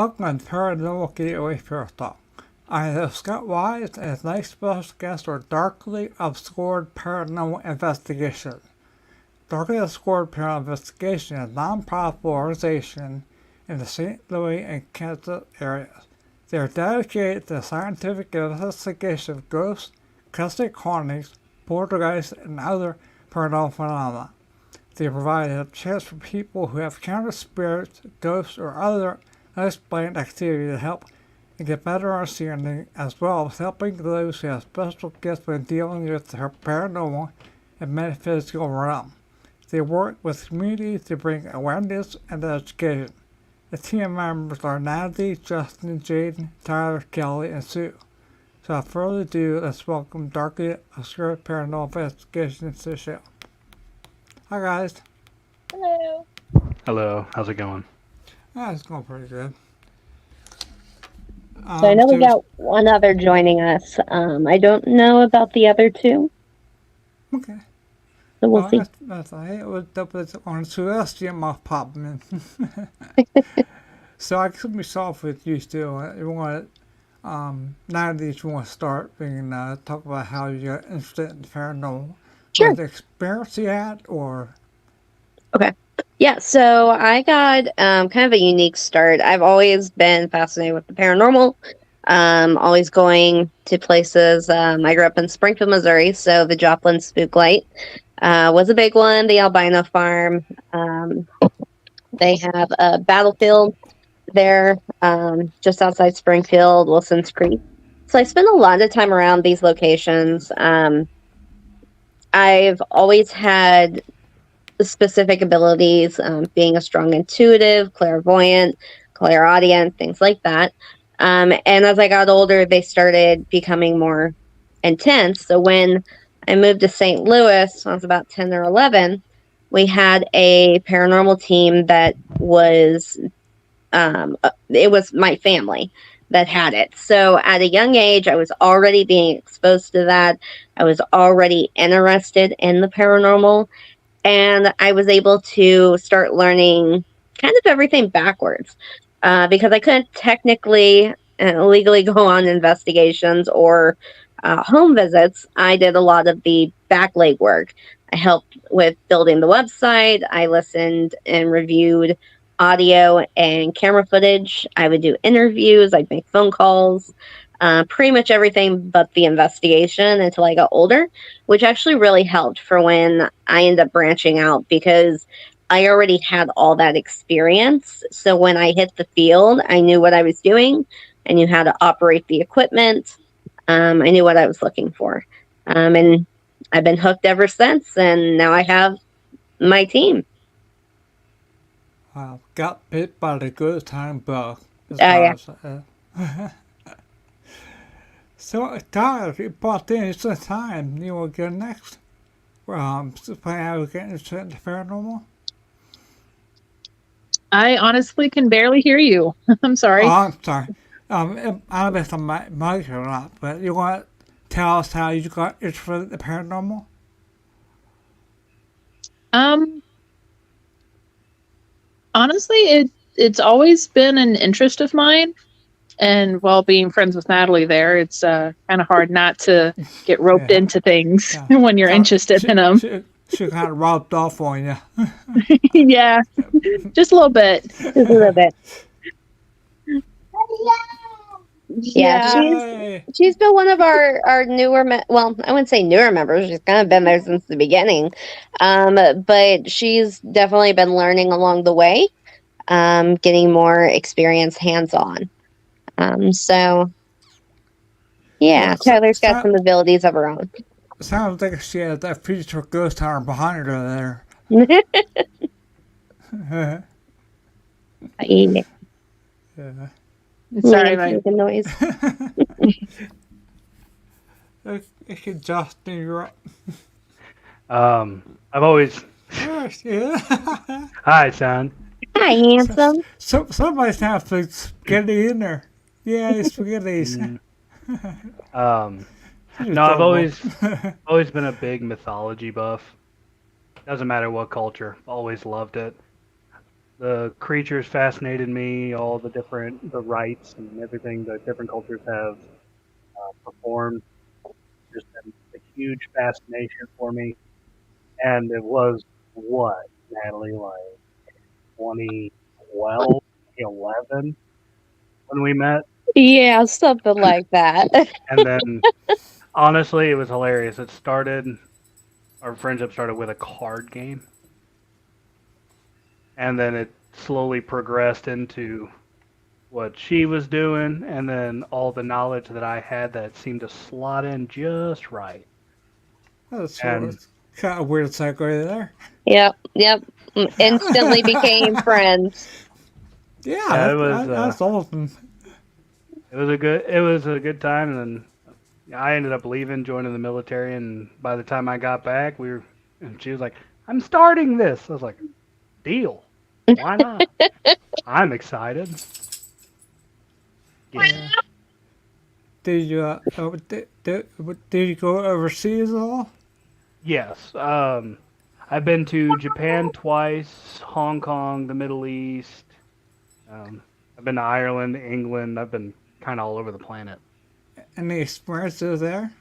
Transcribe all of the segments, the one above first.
Welcome to Paranormal Gateway Paratalk. I am Scott Wise, and tonight's special guests are Darkly Obscured Paranormal Investigations. Darkly Obscured Paranormal Investigation is a non-profit organization in the St. Louis and Kansas areas. They are dedicated to the scientific investigation of ghosts, cosmic hauntings, poltergeists, and other paranormal phenomena. They provide a chance for people who have encountered spirits, ghosts, or other unexplained activity to help and get better understanding, as well as helping those who have special gifts when dealing with the paranormal and metaphysical realm. They work with communities to bring awareness and education. The team members are Natalie, Justin, Jayden, Tyler, Kelli, and Sue. So without further ado, let's welcome Darkly Obscured Paranormal Investigations to the show. Hi guys. Hello. Hello, how's it going? It's going pretty good. So I know we got one other joining us. I don't know about the other two. Okay. So we'll see. That's all right. We'll double it on to us, Jim off popping in. So I guess we start with you still. You want Natalie, you want to start and talk about how you got interested in paranormal. Sure. The experience you had, or Okay. Yeah, so I got kind of a unique start. I've always been fascinated with the paranormal, always going to places. I grew up in Springfield, Missouri, so the Joplin Spooklight was a big one, the Albino Farm. They have a battlefield there just outside Springfield, Wilson's Creek. So I spent a lot of time around these locations. I've always had specific abilities, being a strong intuitive, clairvoyant, clairaudient, things like that. And as I got older, they started becoming more intense. So when I moved to St. Louis, when I was about 10 or 11, we had a paranormal team that was, it was my family that had it. So at a young age, I was already being exposed to that. I was already interested in the paranormal. And I was able to start learning kind of everything backwards because I couldn't technically legally go on investigations or home visits. I did a lot of the back leg work. I helped with building the website. I listened and reviewed audio and camera footage. I would do interviews. I'd make phone calls. Pretty much everything but the investigation until I got older, which actually really helped for when I ended up branching out because I already had all that experience. So when I hit the field, I knew what I was doing. I knew how to operate the equipment. I knew what I was looking for. And I've been hooked ever since. And now I have my team. Wow, got bit by the good time bug. Yeah. So, Tyler, you bought this at the time. You will get next. Plan how you get into the paranormal? I honestly can barely hear you. I'm sorry. Oh, I'm sorry. I don't know if I'm mic or not, but you want to tell us how you got interested in the paranormal? Honestly, it's always been an interest of mine. And while being friends with Natalie there, it's kind of hard not to get roped into things when you're interested in them. She kind of rubbed off on you. Yeah, just a little bit. Just a little bit. Yeah, she's been one of our newer, well, I wouldn't say newer members. She's kind of been there since the beginning. But she's definitely been learning along the way, getting more experience hands-on. So, yeah, Tyler's got some abilities of her own. Sounds like she has that future ghost hunter behind her Yeah. there. Sorry, making noise. Okay, Justin, you're up. I've always. Yeah. Hi, son. Hi, handsome. Somebody's have spaghetti in there. Yeah, spaghettis. No, I've always been a big mythology buff. Doesn't matter what culture, always loved it. the creatures fascinated me, all the rites and everything that different cultures have performed. Just been a huge fascination for me. And it was what, Natalie, like 2012, 2011 when we met. Yeah, something like that. And then, honestly, it was hilarious. Our friendship started with a card game. And then it slowly progressed into what she was doing, and then all the knowledge that I had that seemed to slot in just right. That's And kind of weird segue there. Yep. Instantly became friends. Yeah, it was that's awesome. it was a good time, and then I ended up leaving, joining the military, and by the time I got back, and she was like, "I'm starting this." I was like, "Deal. Why not?" I'm excited. Yeah. Did you go overseas at all? Yes. I've been to Japan twice, Hong Kong, the Middle East. I've been to Ireland, England. I've been kind of all over the planet. Any experiences there?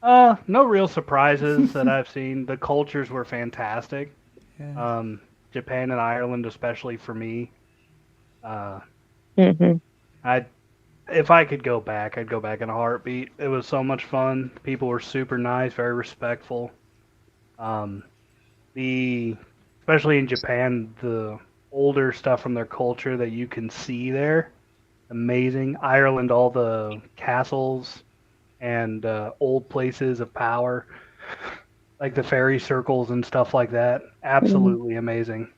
No real surprises that I've seen. The cultures were fantastic. Yeah. Japan and Ireland, especially for me. Hmm. If I could go back, I'd go back in a heartbeat. It was so much fun. People were super nice, very respectful. Especially in Japan, the older stuff from their culture that you can see there, amazing. Ireland, all the castles and old places of power, like the fairy circles and stuff like that, absolutely amazing.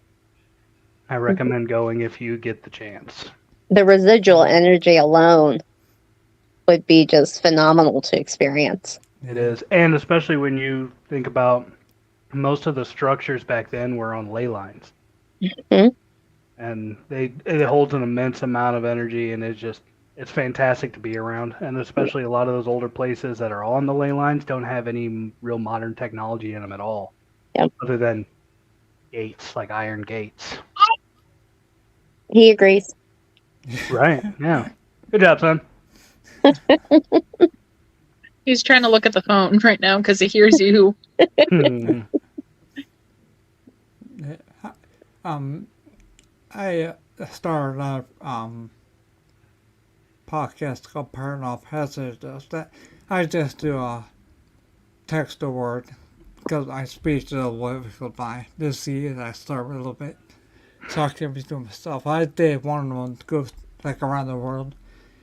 I recommend going if you get the chance. The residual energy alone would be just phenomenal to experience. It is, and especially when you think about most of the structures back then were on ley lines, and it holds an immense amount of energy, and it's fantastic to be around. And especially a lot of those older places that are on the ley lines don't have any real modern technology in them at all, other than gates, like iron gates. He agrees. Right? Yeah. Good job, son. He's trying to look at the phone right now because he hears you. I started a podcast called Paranormal Investigations. That I just do a text a word because I speak to the voice with my disease. I start a little bit talking between myself. I did one of them go like around the world,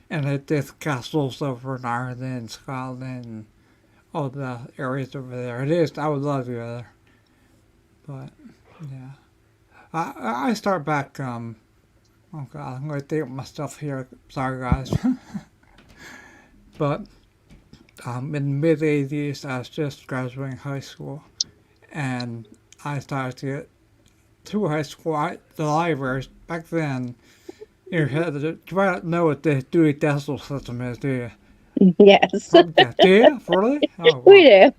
and I did castles over in Ireland, Scotland, and all the areas over there. It is. I would love to go there, but yeah. I start back. Oh God, I'm going to think of my stuff here. Sorry, guys. But in the mid '80s, I was just graduating high school, and I started to get through high school. The libraries back then, you might know what the Dewey Decimal System is, do you? Yes. Do you? Really? Oh, wow. We do.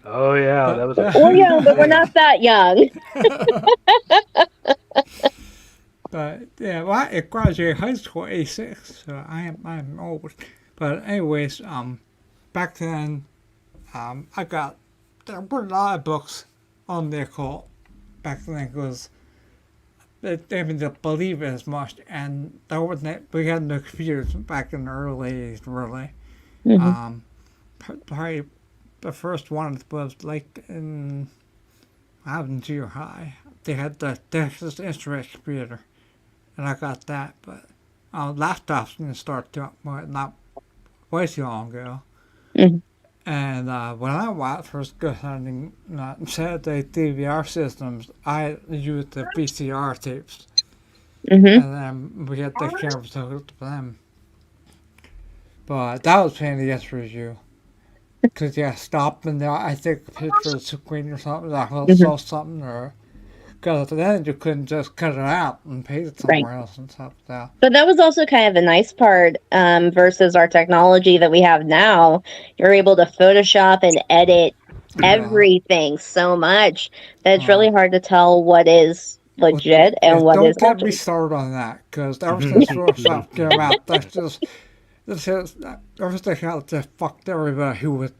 Oh yeah, that was. We're young, but we're not that young. But yeah, well, I graduated high school '86, so I'm old. But anyways, back then, there were a lot of books on the occult back then because they didn't believe it as much, and we had no computers back in the early '80s, really. Probably the first one was like I was in junior high. They had the Texas Instrument computer, and I got that. But laptops didn't start not way too long ago. And when I first got hunting Saturday DVR systems, I used the VCR tapes, and then we had the cameras hooked to them. But that was pain in the ass for you. Because you stop and I take a picture of the screen or something, I saw something, or because then you couldn't just cut it out and paste it somewhere else and stuff. So. But that was also kind of the nice part versus our technology that we have now. You're able to Photoshop and edit everything so much that it's really hard to tell what is legit and what don't is get me legend. started on that, because ever since your stuff came out, this is everything else just fucked everybody who was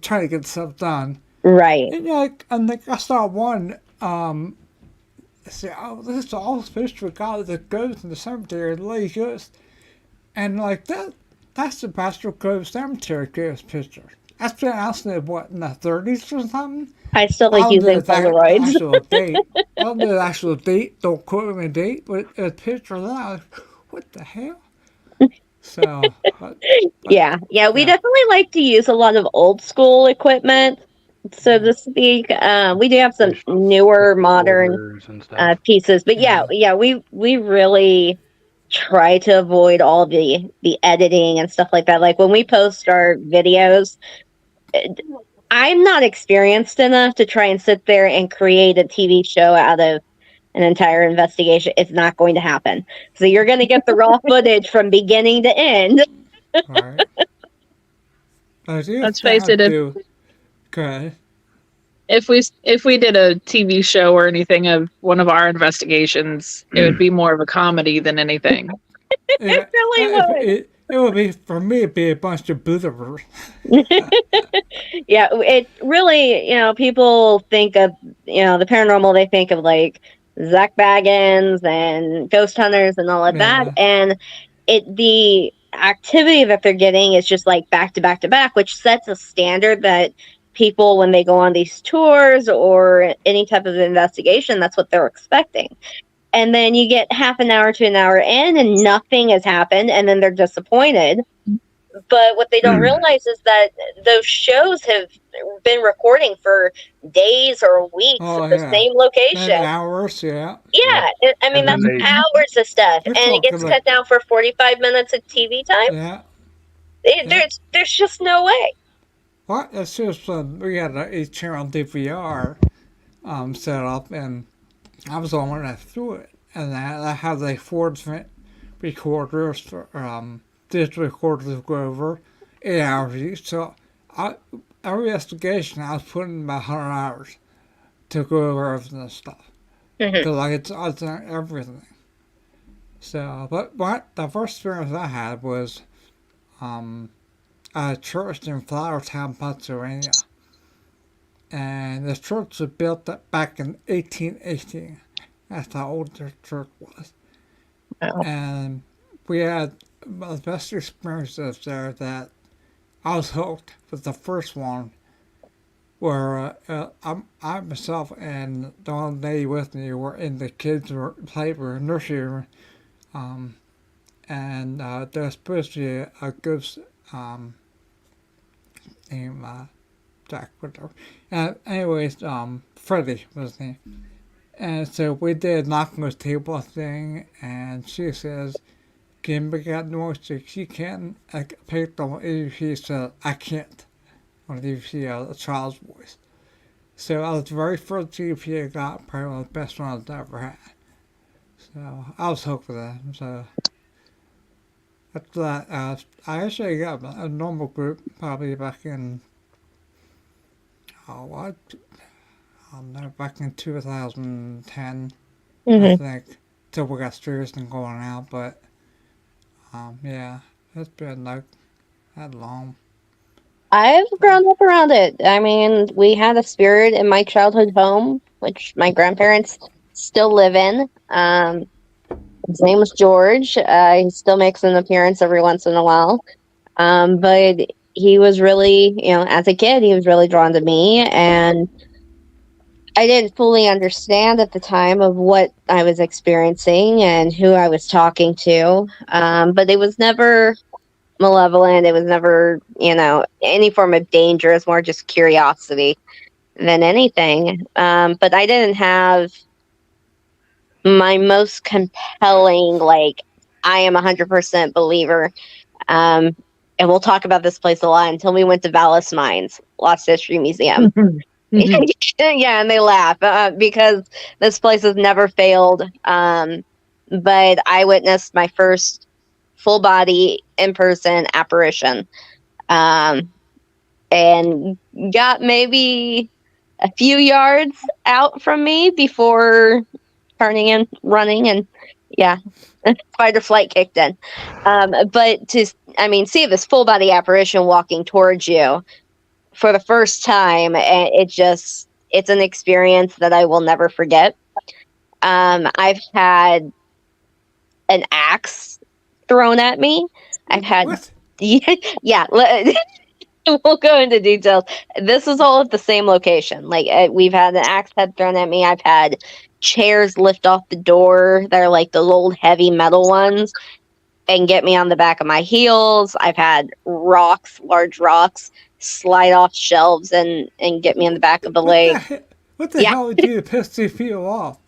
trying to get stuff done. Right. And and like I saw one, say, oh, this is all supposed to God that goes in the cemetery, the lady goes, and like that's the Pastoral Grove Cemetery ghost picture. That's been out in what, in the 30s or something. I still I like don't know using the Polaroids. actual date. I don't know the actual date. Don't quote me on the date, but a picture of that. I was, what the hell? So, Yeah, we yeah. definitely like to use a lot of old school equipment, so to speak. We do have some Traditional newer, modern recorders and stuff. pieces, but we really try to avoid all the editing and stuff like that. Like when we post our videos, I'm not experienced enough to try and sit there and create a TV show out of an entire investigation. It's not going to happen. So you're going to get the raw footage from beginning to end. Right. I do Let's face it, do. Okay. if we did a TV show or anything of one of our investigations, it would be more of a comedy than anything. Yeah, Really would. it would be, for me, it'd be a bunch of boozers. Yeah, it really, people think of, the paranormal, they think of like Zach Baggins and ghost hunters and all of that. Yeah. And the activity that they're getting is just like back to back to back, which sets a standard that people, when they go on these tours or any type of investigation, that's what they're expecting. And then you get half an hour to an hour in and nothing has happened, and then they're disappointed. But what they don't realize is that those shows have been recording for days or weeks at the same location. And hours, yeah. Yeah, I mean, that's hours of stuff, and it gets cut down for 45 minutes of TV time. Yeah. There's just no way. What? It's just we had an 8-channel DVR set up, and I was the one that threw it, and I had like 4 different recorders for digital recorders to go over 8 hours each. So every investigation I was putting about 100 hours to go over everything and stuff. Because like it's everything. So, but the first experience I had was a church in Flourtown, Pennsylvania. And the church was built back in 1818. That's how old the church was. Wow. And we had the best experiences there that I was hooked with the first one, where I myself and the one lady with me were in the kids' playroom, nursery room, and there's supposed to be a ghost named Jack, whatever. Anyways, Freddie was his name. And so we did knocking on the table thing, and she says, "Can you make that noise?" She can't. I picked up EVP, said, "I can't." On EVP, a child's voice. So I was the very first EVP I got, probably one of the best ones I've ever had. So I was hooked with that. So after that, I actually got a normal group probably back in, I don't know, back in 2010, I think, till we got serious and going out. But yeah, it's been like that long. I've grown up around it. I mean, we had a spirit in my childhood home, which my grandparents still live in. His name was George. He still makes an appearance every once in a while. But he was really, as a kid, he was really drawn to me. And I didn't fully understand at the time of what I was experiencing and who I was talking to. But it was never malevolent. It was never, any form of danger. It's more just curiosity than anything. But I didn't have my most compelling, like, I am 100% believer. And we'll talk about this place a lot until we went to Vallis Mines, Lost History Museum. Yeah, and they laugh because this place has never failed. But I witnessed my first full body in person apparition, and got maybe a few yards out from me before turning and running, and yeah, fight or flight kicked in. But see this full body apparition walking towards you for the first time, it's an experience that I will never forget. I've had an axe thrown at me. I've had, What? yeah. We'll go into details. This is all at the same location. Like we've had an axe head thrown at me. I've had chairs lift off the door. They're like those old heavy metal ones, and get me on the back of my heels. I've had large rocks, slide off shelves and get me on the back of the leg. What the hell would you piss these people off?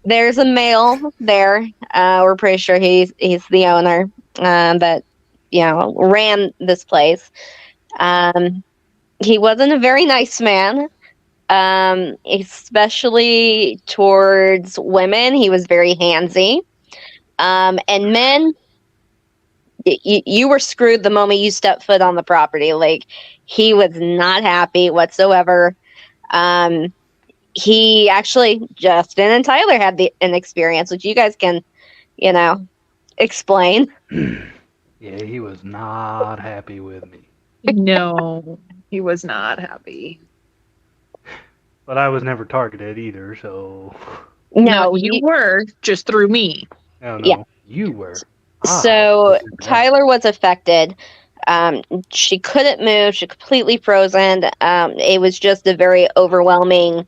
There's a male there. We're pretty sure he's the owner that ran this place. He wasn't a very nice man, especially towards women. He was very handsy. And men, you were screwed the moment you stepped foot on the property. Like, he was not happy whatsoever. He actually, Justin and Tyler had an experience, which you guys can, explain. Yeah, he was not happy with me. No, he was not happy. But I was never targeted either, so... No, you were, just through me. Oh, no, yeah. You were. So Tyler was affected. She couldn't move. She completely frozen. It was just a very overwhelming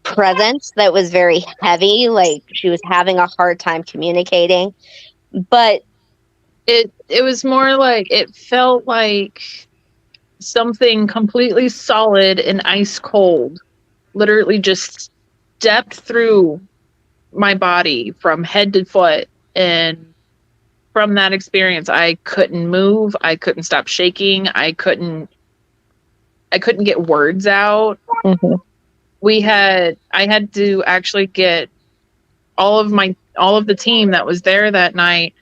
presence that was very heavy. Like, she was having a hard time communicating. But it was more like, it felt like something completely solid and ice cold literally just stepped through my body from head to foot. And from that experience, I couldn't move. I couldn't stop shaking. I couldn't get words out. Mm-hmm. I had to actually get all of the team that was there that night.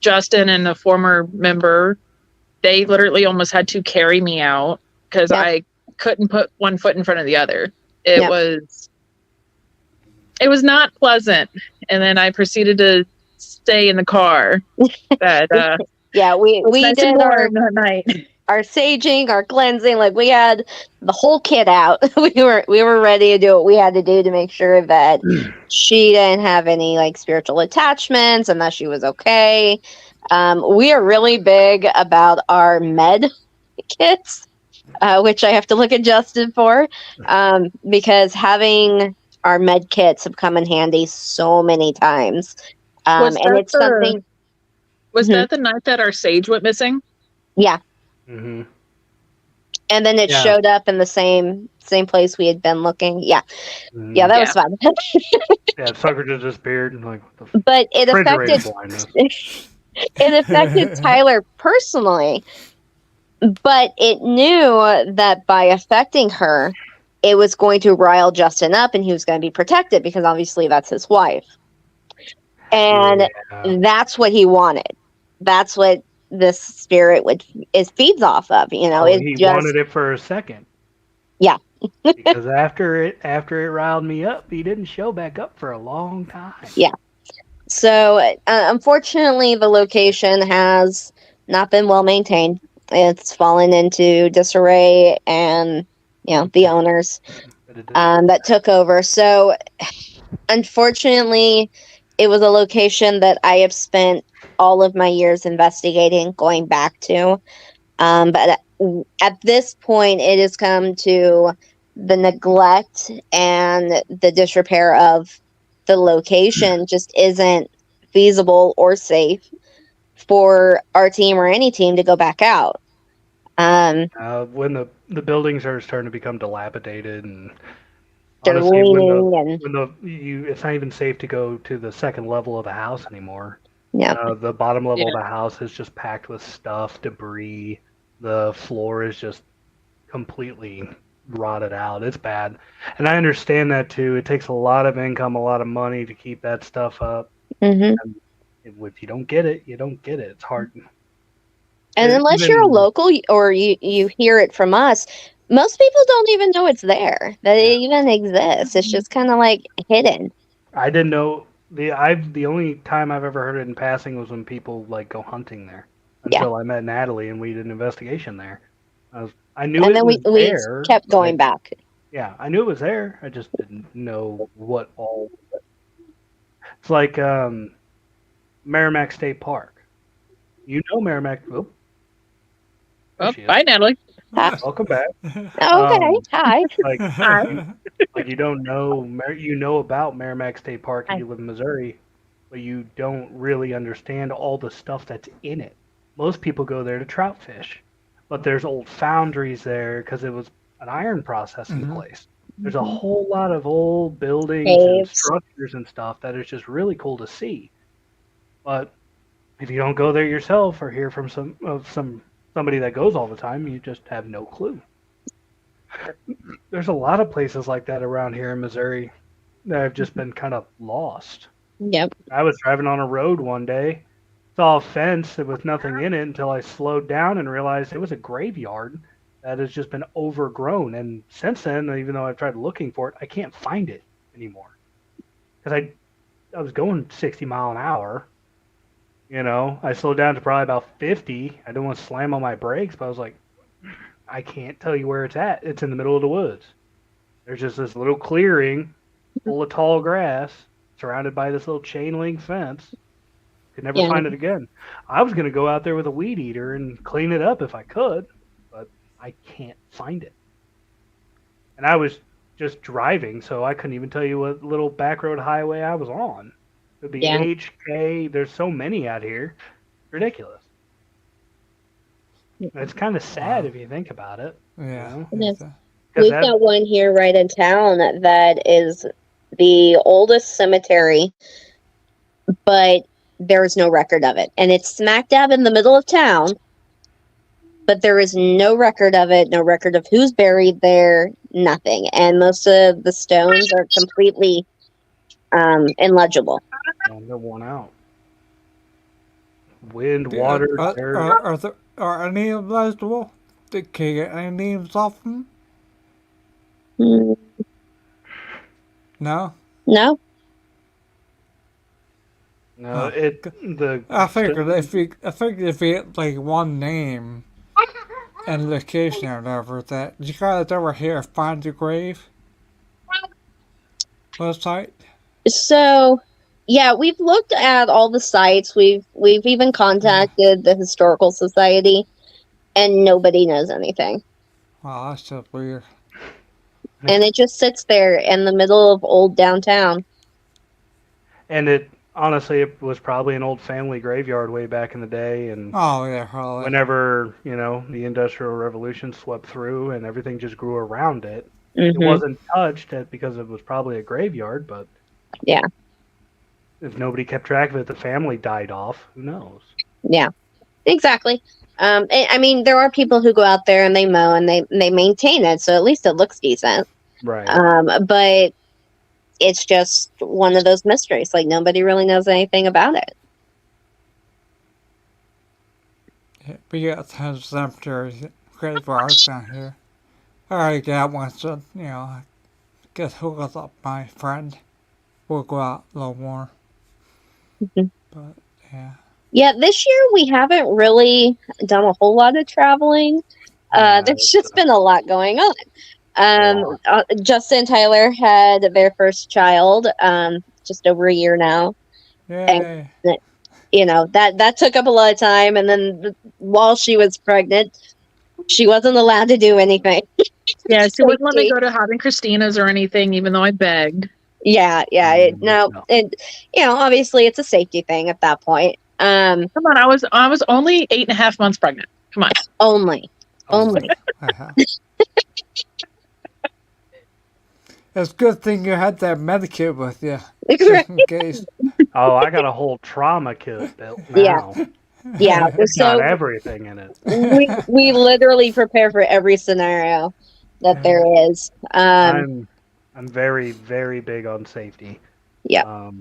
Justin and the former member, they literally almost had to carry me out because I couldn't put one foot in front of the other. It was not pleasant. And then I proceeded to stay in the car. That we did that night. Our saging, our cleansing, like, we had the whole kit out. we were ready to do what we had to do to make sure that she didn't have any like spiritual attachments and that she was okay. We are really big about our med kits, which I have to look at Justin for, because having our med kits have come in handy so many times. Was that the night that our sage went missing? Yeah. Mm-hmm. And then it showed up in the same place we had been looking. Yeah. Mm-hmm. Yeah, that was fun. Sucker just disappeared. And like, but it affected Tyler personally. But it knew that by affecting her, it was going to rile Justin up and he was going to be protected because obviously that's his wife. And that's what he wanted. That's what this spirit feeds off of, he wanted it for a second. Yeah. Because after it riled me up, he didn't show back up for a long time. Yeah. So unfortunately, the location has not been well maintained. It's fallen into disarray, and the owners that took over. So unfortunately, it was a location that I have spent all of my years investigating, going back to. But at this point, it has come to the neglect and the disrepair of the location just isn't feasible or safe for our team or any team to go back out. When the buildings are starting to become dilapidated and honestly, it's not even safe to go to the second level of the house anymore. Yeah. The bottom level of the house is just packed with stuff, debris. The floor is just completely rotted out. It's bad. And I understand that too. It takes a lot of income, a lot of money to keep that stuff up. Mm-hmm. And if you don't get it, you don't get it. It's hard. And unless you're a local or you hear it from us, Most people don't even know it's there, that it even exists. It's just kind of like hidden. I didn't know the only time I've ever heard it in passing was when people like go hunting there. Until I met Natalie and we did an investigation there. I knew And it then was we there. kept but going back. Yeah, I knew it was there. I just didn't know what all. It's like Merrimack State Park. You know Merrimack. Oh, there Oh, she is. bye, Natalie. Hi. Welcome back. Okay, hi. Like Hi. like you don't know you know about Merrimack State Park if Hi. you live in Missouri, but you don't really understand all the stuff that's in it. Most people go there to trout fish, but there's old foundries there because it was an iron processing Mhm. place. There's a whole lot of old buildings and Caves. structures and stuff that is just really cool to see. But if you don't go there yourself or hear from somebody that goes all the time, you just have no clue. There's a lot of places like that around here in Missouri that have just been kind of lost. Yep. I was driving on a road one day, saw a fence with nothing in it until I slowed down and realized it was a graveyard that has just been overgrown. And since then, even though I've tried looking for it, I can't find it anymore. Because I was going 60 mile an hour. You know, I slowed down to probably about 50. I didn't want to slam on my brakes, but I was like, I can't tell you where it's at. It's in the middle of the woods. There's just this little clearing full of tall grass surrounded by this little chain link fence. Could never Yeah. find it again. I was going to go out there with a weed eater and clean it up if I could, but I can't find it. And I was just driving, so I couldn't even tell you what little back road highway I was on. It would be Yeah. HK. There's so many out here. Ridiculous. It's kind of sad if you think about it. Yeah. You know? It is. 'Cause We've that- got one here right in town that is the oldest cemetery, but there is no record of it. And it's smack dab in the middle of town, but there is no record of it, no record of who's buried there, nothing. And most of the stones are completely illegible. they're worn out. Wind, Yeah, water, dirt. are any of legible? Can you get any names off them? Mm, No? no? No, Huh. I figured if you get like one name and location or whatever, that you guys ever hear of Find Your Grave website? So, yeah, we've looked at all the sites. We've even contacted the Historical Society, and nobody knows anything. Wow, that's just weird. And it just sits there in the middle of old downtown. And it was probably an old family graveyard way back in the day, and Oh yeah, probably. whenever the Industrial Revolution swept through and everything just grew around it, it Mhm. wasn't touched because it was probably a graveyard. But Yeah. if nobody kept track of it, the family died off. Who knows? Yeah, exactly. I mean, there are people who go out there and they mow and they maintain it, so at least it looks decent. Right. But it's just one of those mysteries. Like, nobody really knows anything about it. Yeah, we got tons of cemeteries, graveyards down here. I already got one, so get hooked up with my friend. We'll go out a little more. Mhm. But yeah. Yeah, this year we haven't really done a whole lot of traveling. Yeah, There's just been a lot going on. Justin and Tyler had their first child just over a year now. Yay. That took up a lot of time. And then while she was pregnant, she wasn't allowed to do anything. Yeah, she wouldn't let me go to Hot and Christina's or anything, even though I begged. Yeah. No. Obviously it's a safety thing at that point. Come on, I was only 8.5 months pregnant. Come on. Only. Uh-huh. It's a good thing you had that Medikit with you, just in case. Oh, I got a whole trauma kit built Yeah. now. Yeah. It's got So everything in it. we literally prepare for every scenario that there is. I'm very, very big on safety. Yeah.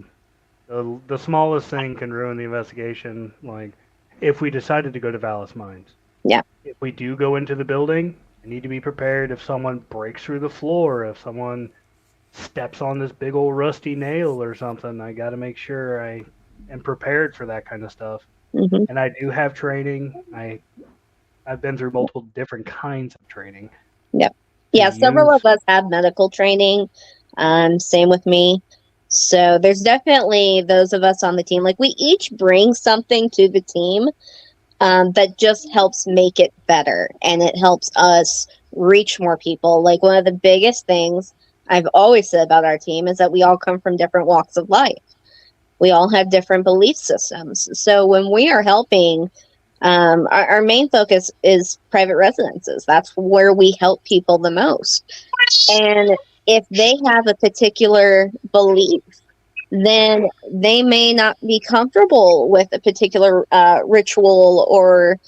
The smallest thing can ruin the investigation. Like if we decided to go to Vallis Mines. Yeah. If we do go into the building, I need to be prepared if someone breaks through the floor, if someone steps on this big old rusty nail or something. I got to make sure I am prepared for that kind of stuff. Hmm. And I do have training. I've been through multiple different kinds of training Yep. to Yeah, several of use. us have medical training. Same with me. So there's definitely those of us on the team. Like we each bring something to the team that just helps make it better, and it helps us reach more people. Like one of the biggest things I've always said about our team is that we all come from different walks of life. We all have different belief systems. So when we are helping, our main focus is private residences. That's where we help people the most. And if they have a particular belief, then they may not be comfortable with a particular ritual or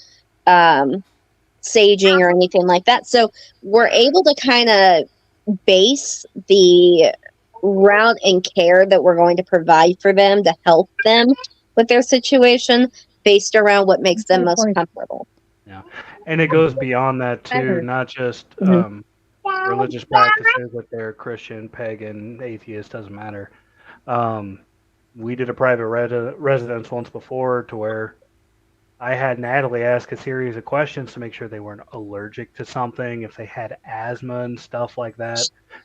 saging or anything like that. So we're able to kind of base the route and care that we're going to provide for them to help them with their situation based around what makes them most comfortable. Yeah. And it goes beyond that too, not just Mhm. religious practices, if they're Christian, pagan, atheist, doesn't matter. Um, we did a private residence once before to where I had Natalie ask a series of questions to make sure they weren't allergic to something, if they had asthma and stuff like that.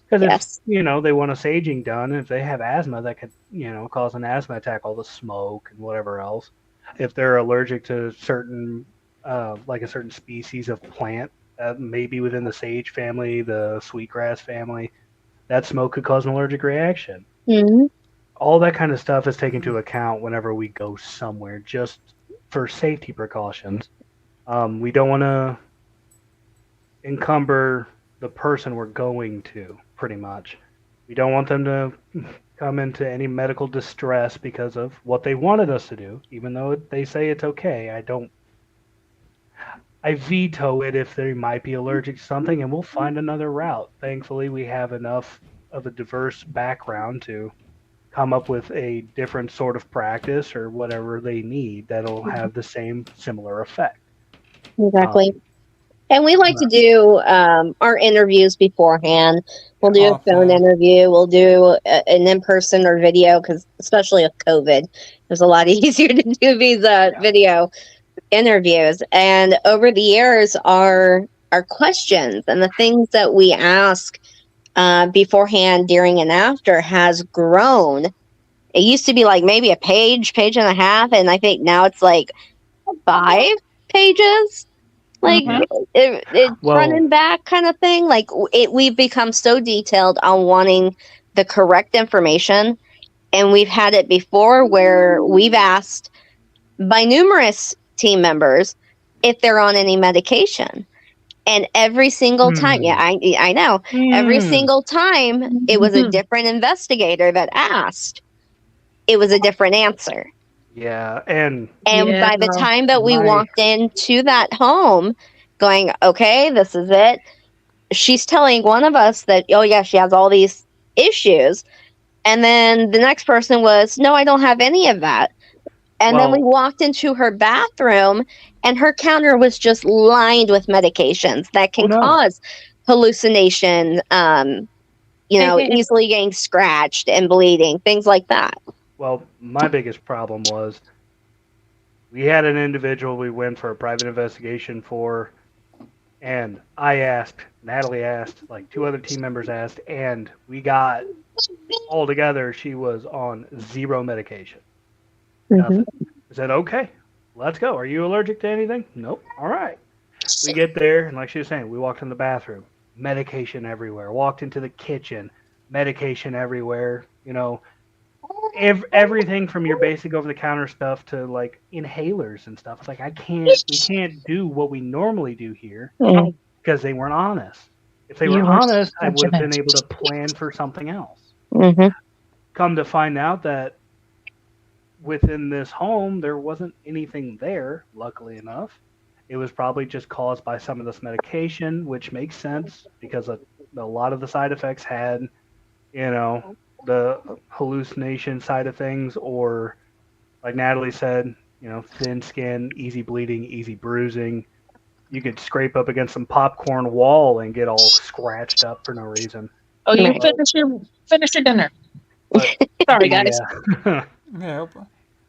Because if, Yes. they want a saging done, if they have asthma, that could, cause an asthma attack, all the smoke and whatever else. If they're allergic to certain, like a certain species of plant, maybe within the sage family, the sweetgrass family, that smoke could cause an allergic reaction. Hmm. All that kind of stuff is taken into account whenever we go somewhere, just for safety precautions. We don't want to encumber the person we're going to, pretty much. We don't want them to come into any medical distress because of what they wanted us to do, even though they say it's okay. I veto it if they might be allergic to something, and we'll find another route. Thankfully, we have enough of a diverse background to come up with a different sort of practice or whatever they need that'll have the same similar effect. Exactly. Um, And we like to do our interviews beforehand. We'll do a phone Okay. interview. We'll do an in-person or video because, especially with COVID, it was a lot easier to do these video interviews. And over the years, our questions and the things that we ask beforehand, during, and after has grown. It used to be like maybe a page, page and a half, and I think now it's like 5 pages. Like Mhm. it's front well, and back kind of thing. Like we've become so detailed on wanting the correct information, and we've had it before where we've asked by numerous team members if they're on any medication. And every single time, yeah, I know, every single time it was a different investigator that asked, it was a different answer. yeah, and And Yeah. by the time that we my walked into that home, going, okay, this is it, she's telling one of us that, oh, yeah, she has all these issues. And then the next person was, no, I don't have any of that. And then we well, walked into her bathroom, and her counter was just lined with medications that oh can no, cause hallucination, easily getting scratched and bleeding, things like that. well, my biggest problem was we had an individual we went for a private investigation for, and Natalie asked, like two other team members asked, and we got all together. She was on zero medication, Mm-hmm. nothing. I said, okay, let's go. Are you allergic to anything? Nope. All right. We get there, and like she was saying, we walked in the bathroom, medication everywhere. Walked into the kitchen, medication everywhere. Everything from your basic over-the-counter stuff to like inhalers and stuff. It's like we can't do what we normally do here Mm-hmm. because they weren't honest. If they were You were honest, I such would a have been bitch. able to plan for something else. Mm-hmm. Come to find out that within this home, there wasn't anything there, luckily enough. It was probably just caused by some of this medication, which makes sense because a lot of the side effects had, the hallucination side of things, or like Natalie said, thin skin, easy bleeding, easy bruising. you could scrape up against some popcorn wall and get all scratched up for no reason. Oh, you Right. finish your dinner. But Sorry, guys. Yeah,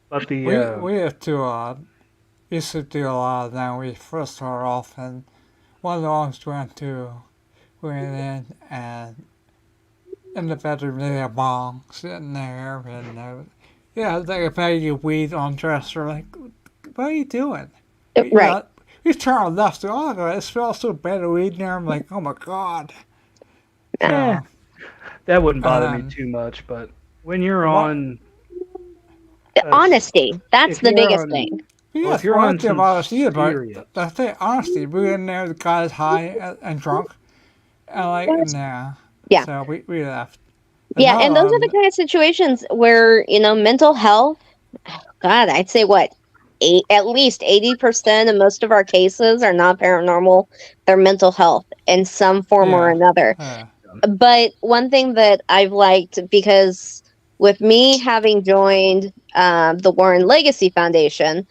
but we have to used to do a lot of that when we first started off, and one of the ones went in and in the bedroom they had a bong sitting there, and yeah, they pay you weed on dresser. Like, what are you doing? Right. We turned left. Oh, it smells so bad of weed in there. I'm like, oh my god. Yeah. That wouldn't bother me Um, too much, but when you're What? on, The honesty. That's if the you're biggest on, thing. well, if yes, you're one on thing some about us either, but serious, the thing, honestly, we were in there, the guy's high and drunk, and like, nah. Yeah. So we left. Yeah, and those are the Another, kind of situations where, mental health, God, I'd say what, at least 80% of most of our cases are not paranormal. They're mental health in some form or yeah, another. But one thing that I've liked, because with me having joined the Warren Legacy Foundation,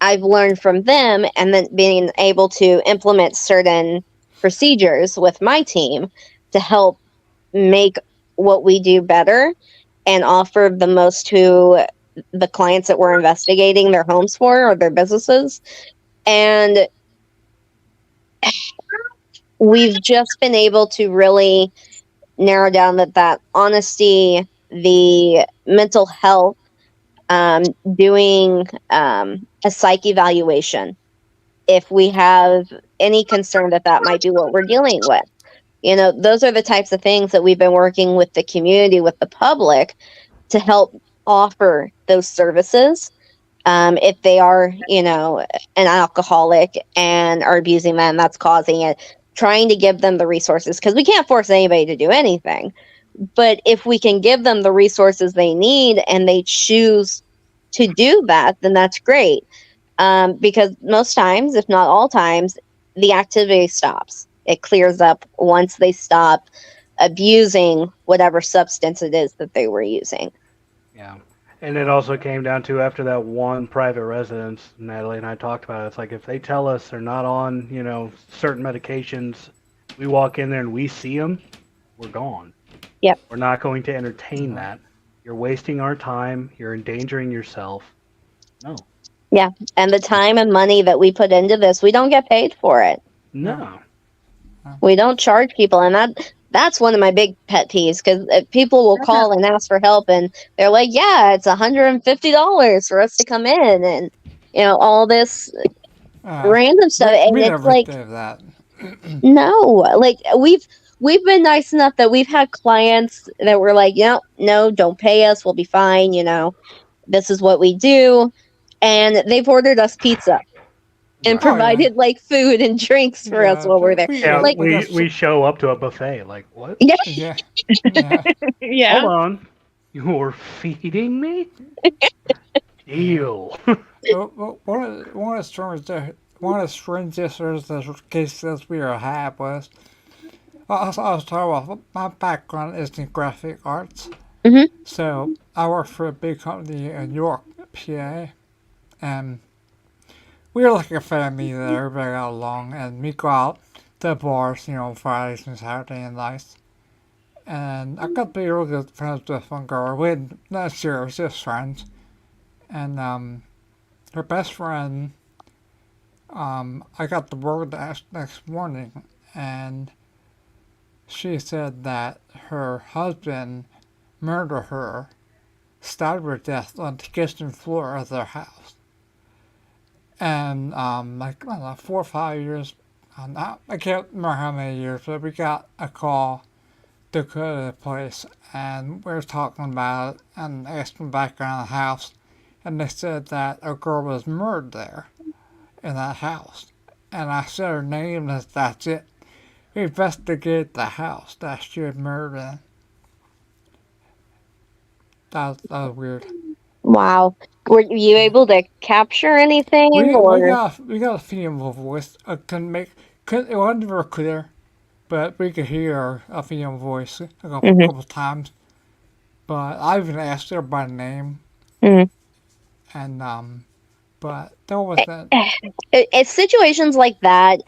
I've learned from them and then being able to implement certain procedures with my team to help make what we do better and offer the most to the clients that we're investigating their homes for or their businesses. And we've just been able to really narrow down that honesty, the mental health, doing a psych evaluation if we have any concern that might be what we're dealing with. Those are the types of things that we've been working with the community, with the public, to help offer those services. If they are, an alcoholic and are abusing that, and that's causing it, trying to give them the resources, because we can't force anybody to do anything. But if we can give them the resources they need and they choose to do that, then that's great. Because most times, if not all times, the activity stops. It clears up once they stop abusing whatever substance it is that they were using. yeah. And it also came down to after that one private residence, Natalie and I talked about it. It's like if they tell us they're not on, certain medications, we walk in there and we see them, we're gone. Yep. We're not going to entertain that. You're wasting our time. You're endangering yourself. No. Yeah. And the time and money that we put into this, we don't get paid for it. No. We don't charge people. And that's one of my big pet peeves, because people will call and ask for help and they're like, yeah, it's $150 for us to come in and, all this random stuff. And we it's never like, did that. no, like we've been nice enough that we've had clients that were like, no, don't pay us. We'll be fine. This is what we do. And they've ordered us pizza and provided like food and drinks for us while we're there. Yeah, Like, we show up to a buffet. Like, what? yeah. Yeah. Hold on. You're feeding me? Ew. One of the strangest cases we ever had was, I was talking about my background is in graphic arts. Mhm. So I work for a big company in York, PA, and we were like a family there. Everybody got along, and we go out to bars, Fridays and Saturday nights. And I got to be real good friends with one girl. We didn't, not serious, just friends. And her best friend, I got the word next morning, and she said that her husband murdered her, stabbed her to death on the kitchen floor of their house. And like, I don't know, 4 or 5 years, I can't remember how many years, but we got a call to go to the place, and we were talking about it and asking back around the house, and they said that a girl was murdered there in that house. And I said her name, and that's it. We investigated the house that she had murdered in. That was weird. Wow. Were you able to capture anything? We or got a female voice. It wasn't very clear, but we could hear a female voice a couple times. But I even asked her by name, Mhm. and but there wasn't. It's situations like that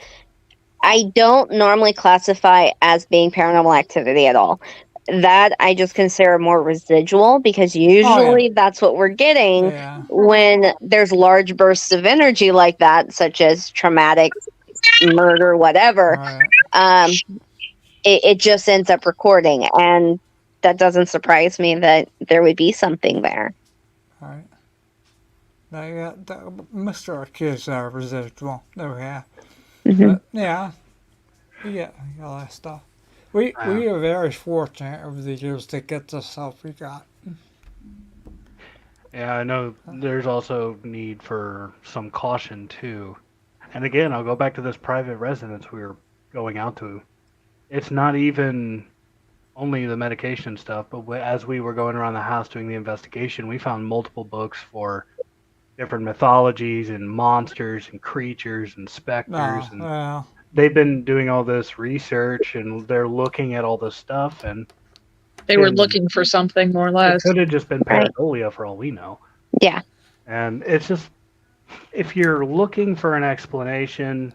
I don't normally classify as being paranormal activity at all. That I just consider more residual because usually that's what we're getting Yeah. when there's large bursts of energy like that, such as traumatic murder, whatever. Right. It just ends up recording, and that doesn't surprise me that there would be something there. Right. The Mr. Kids are residual. Yeah. But yeah, yeah, all that stuff. We are very fortunate over the years to get the stuff we got. Yeah, I know there's also need for some caution too. And again, I'll go back to this private residence we were going out to. It's not even only the medication stuff, but as we were going around the house doing the investigation, we found multiple books for different mythologies and monsters and creatures and specters. And Well, they've been doing all this research and they're looking at all this stuff, and They were looking for something more or it less. could have just been Right. pareidolia for all we know. Yeah. And it's just, if you're looking for an explanation,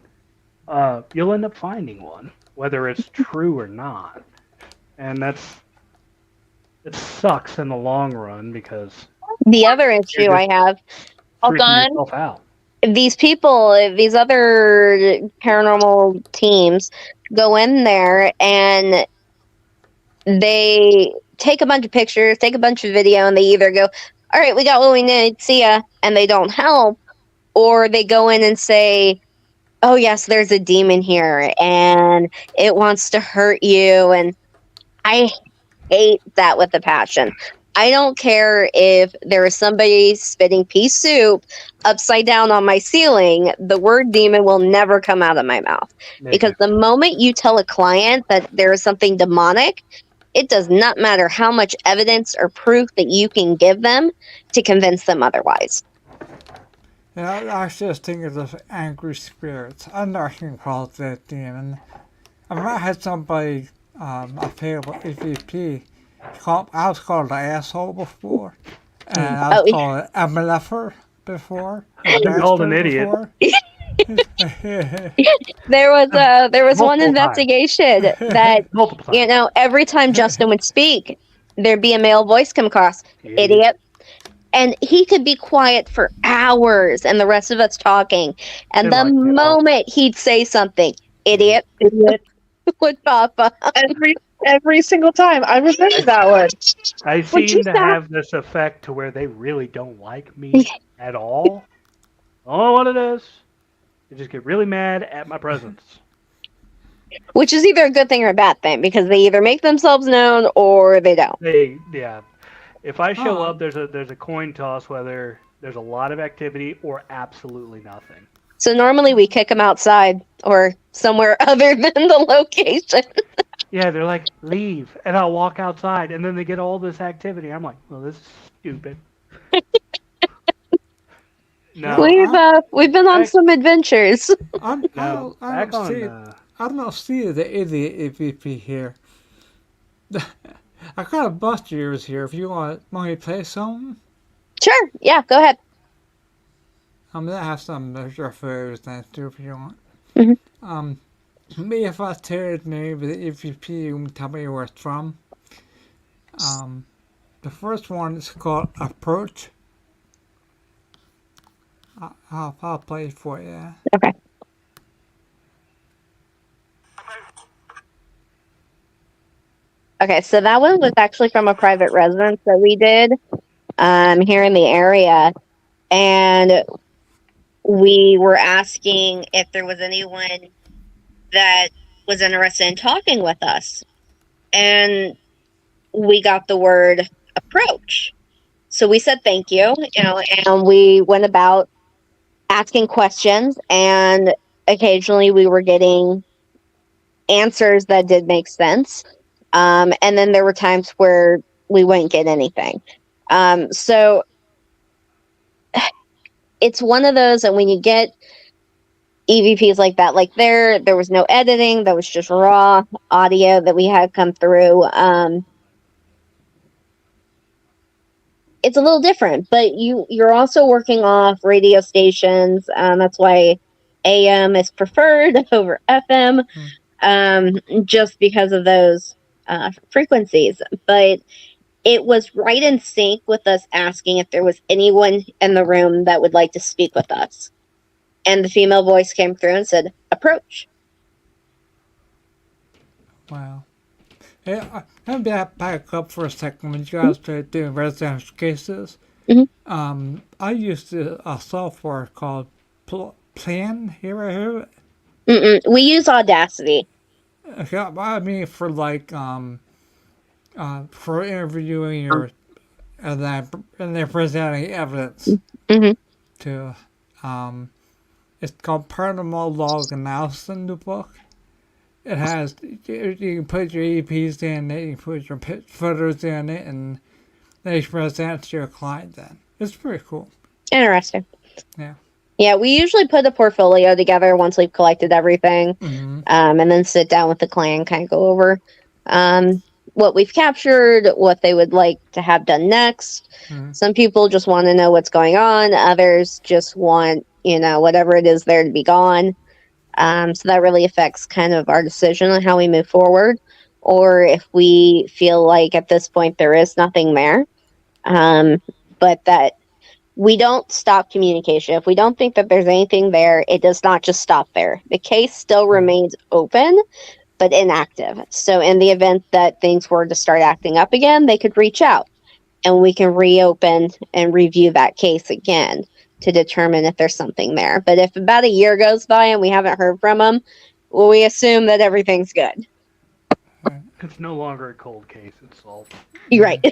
you'll end up finding one, whether it's true or not. And it sucks in the long run because The other issue I have, All freaking done. yourself out. these people, these other paranormal teams go in there and they take a bunch of pictures, take a bunch of video, and they either go, all right, we got what we need, see ya, and they don't help, or they go in and say, oh yes, there's a demon here and it wants to hurt you. And I hate that with a passion. I don't care if there is somebody spitting pea soup upside down on my ceiling, the word demon will never come out of my mouth. Because the moment you tell a client that there is something demonic, it does not matter how much evidence or proof that you can give them to convince them otherwise. yeah, I was just thinking of those angry spirits. I know I can call it that demon. I might have somebody, a favorite EVP, I was called an asshole before, and I was called a malefer before. I've been called an idiot. There was one Multiple investigation that Multiple times. every time Justin would speak, there'd be a male voice come across, idiot. And he could be quiet for hours and the rest of us talking. And the moment he'd say something, idiot, would pop up. Every single time. I remember that one. I seem to have this effect to where they really don't like me at all. I don't know what it is. They just get really mad at my presence. Which is either a good thing or a bad thing, because they either make themselves known or they don't. If I show up, there's a coin toss whether there's a lot of activity or absolutely nothing. So normally we kick them outside or somewhere other than the location. Yeah, they're like, leave, and I'll walk outside, and then they get all this activity. I'm like, well, this is stupid. No, we've been on some adventures. I don't see the idiot EVP here. I got a bus yours here. If you want me to play something. Sure. Yeah. Go ahead. I'm gonna have some referrals then too if you want. Mm-hmm. Maybe if I tell the name of the EVP, you can tell me where it's from. The first one is called Approach. I'll play it for you. Okay. Okay, so that one was actually from a private residence that we did here in the area. And we were asking if there was anyone that was interested in talking with us. And we got the word approach. So we said thank you, and we went about asking questions, and occasionally we were getting answers that did make sense. And then there were times where we wouldn't get anything. So it's one of those that when you get EVPs like that, like there was no editing, that was just raw audio that we had come through. it's a little different, but you're also working off radio stations. That's why AM is preferred over FM, just because of those frequencies. But it was right in sync with us asking if there was anyone in the room that would like to speak with us. And the female voice came through and said, approach. Wow. Yeah, I'm back up for a second when you guys started doing residential cases. I used a software called Plan. You ever heard of it? We use Audacity. Okay, I mean for like for interviewing your and then presenting evidence to it's called Paranormal Log Analysis in the book. It has you can put your EPs in it, you can put your photos in it, and then you present to your client. Then it's pretty cool. Interesting. Yeah. Yeah, we usually put a portfolio together once we've collected everything, and then sit down with the client, kind of go over what we've captured, what they would like to have done next. Some people just want to know what's going on. Others just want, whatever it is there to be gone. So that really affects kind of our decision on how we move forward, or if we feel like at this point there is nothing there, but that we don't stop communication. If we don't think that there's anything there, it does not just stop there. The case still remains open, but inactive. So in the event that things were to start acting up again, they could reach out and we can reopen and review that case again to determine if there's something there. But if about a year goes by and we haven't heard from them, well, we assume that everything's good. It's no longer a cold case. It's solved. You're right.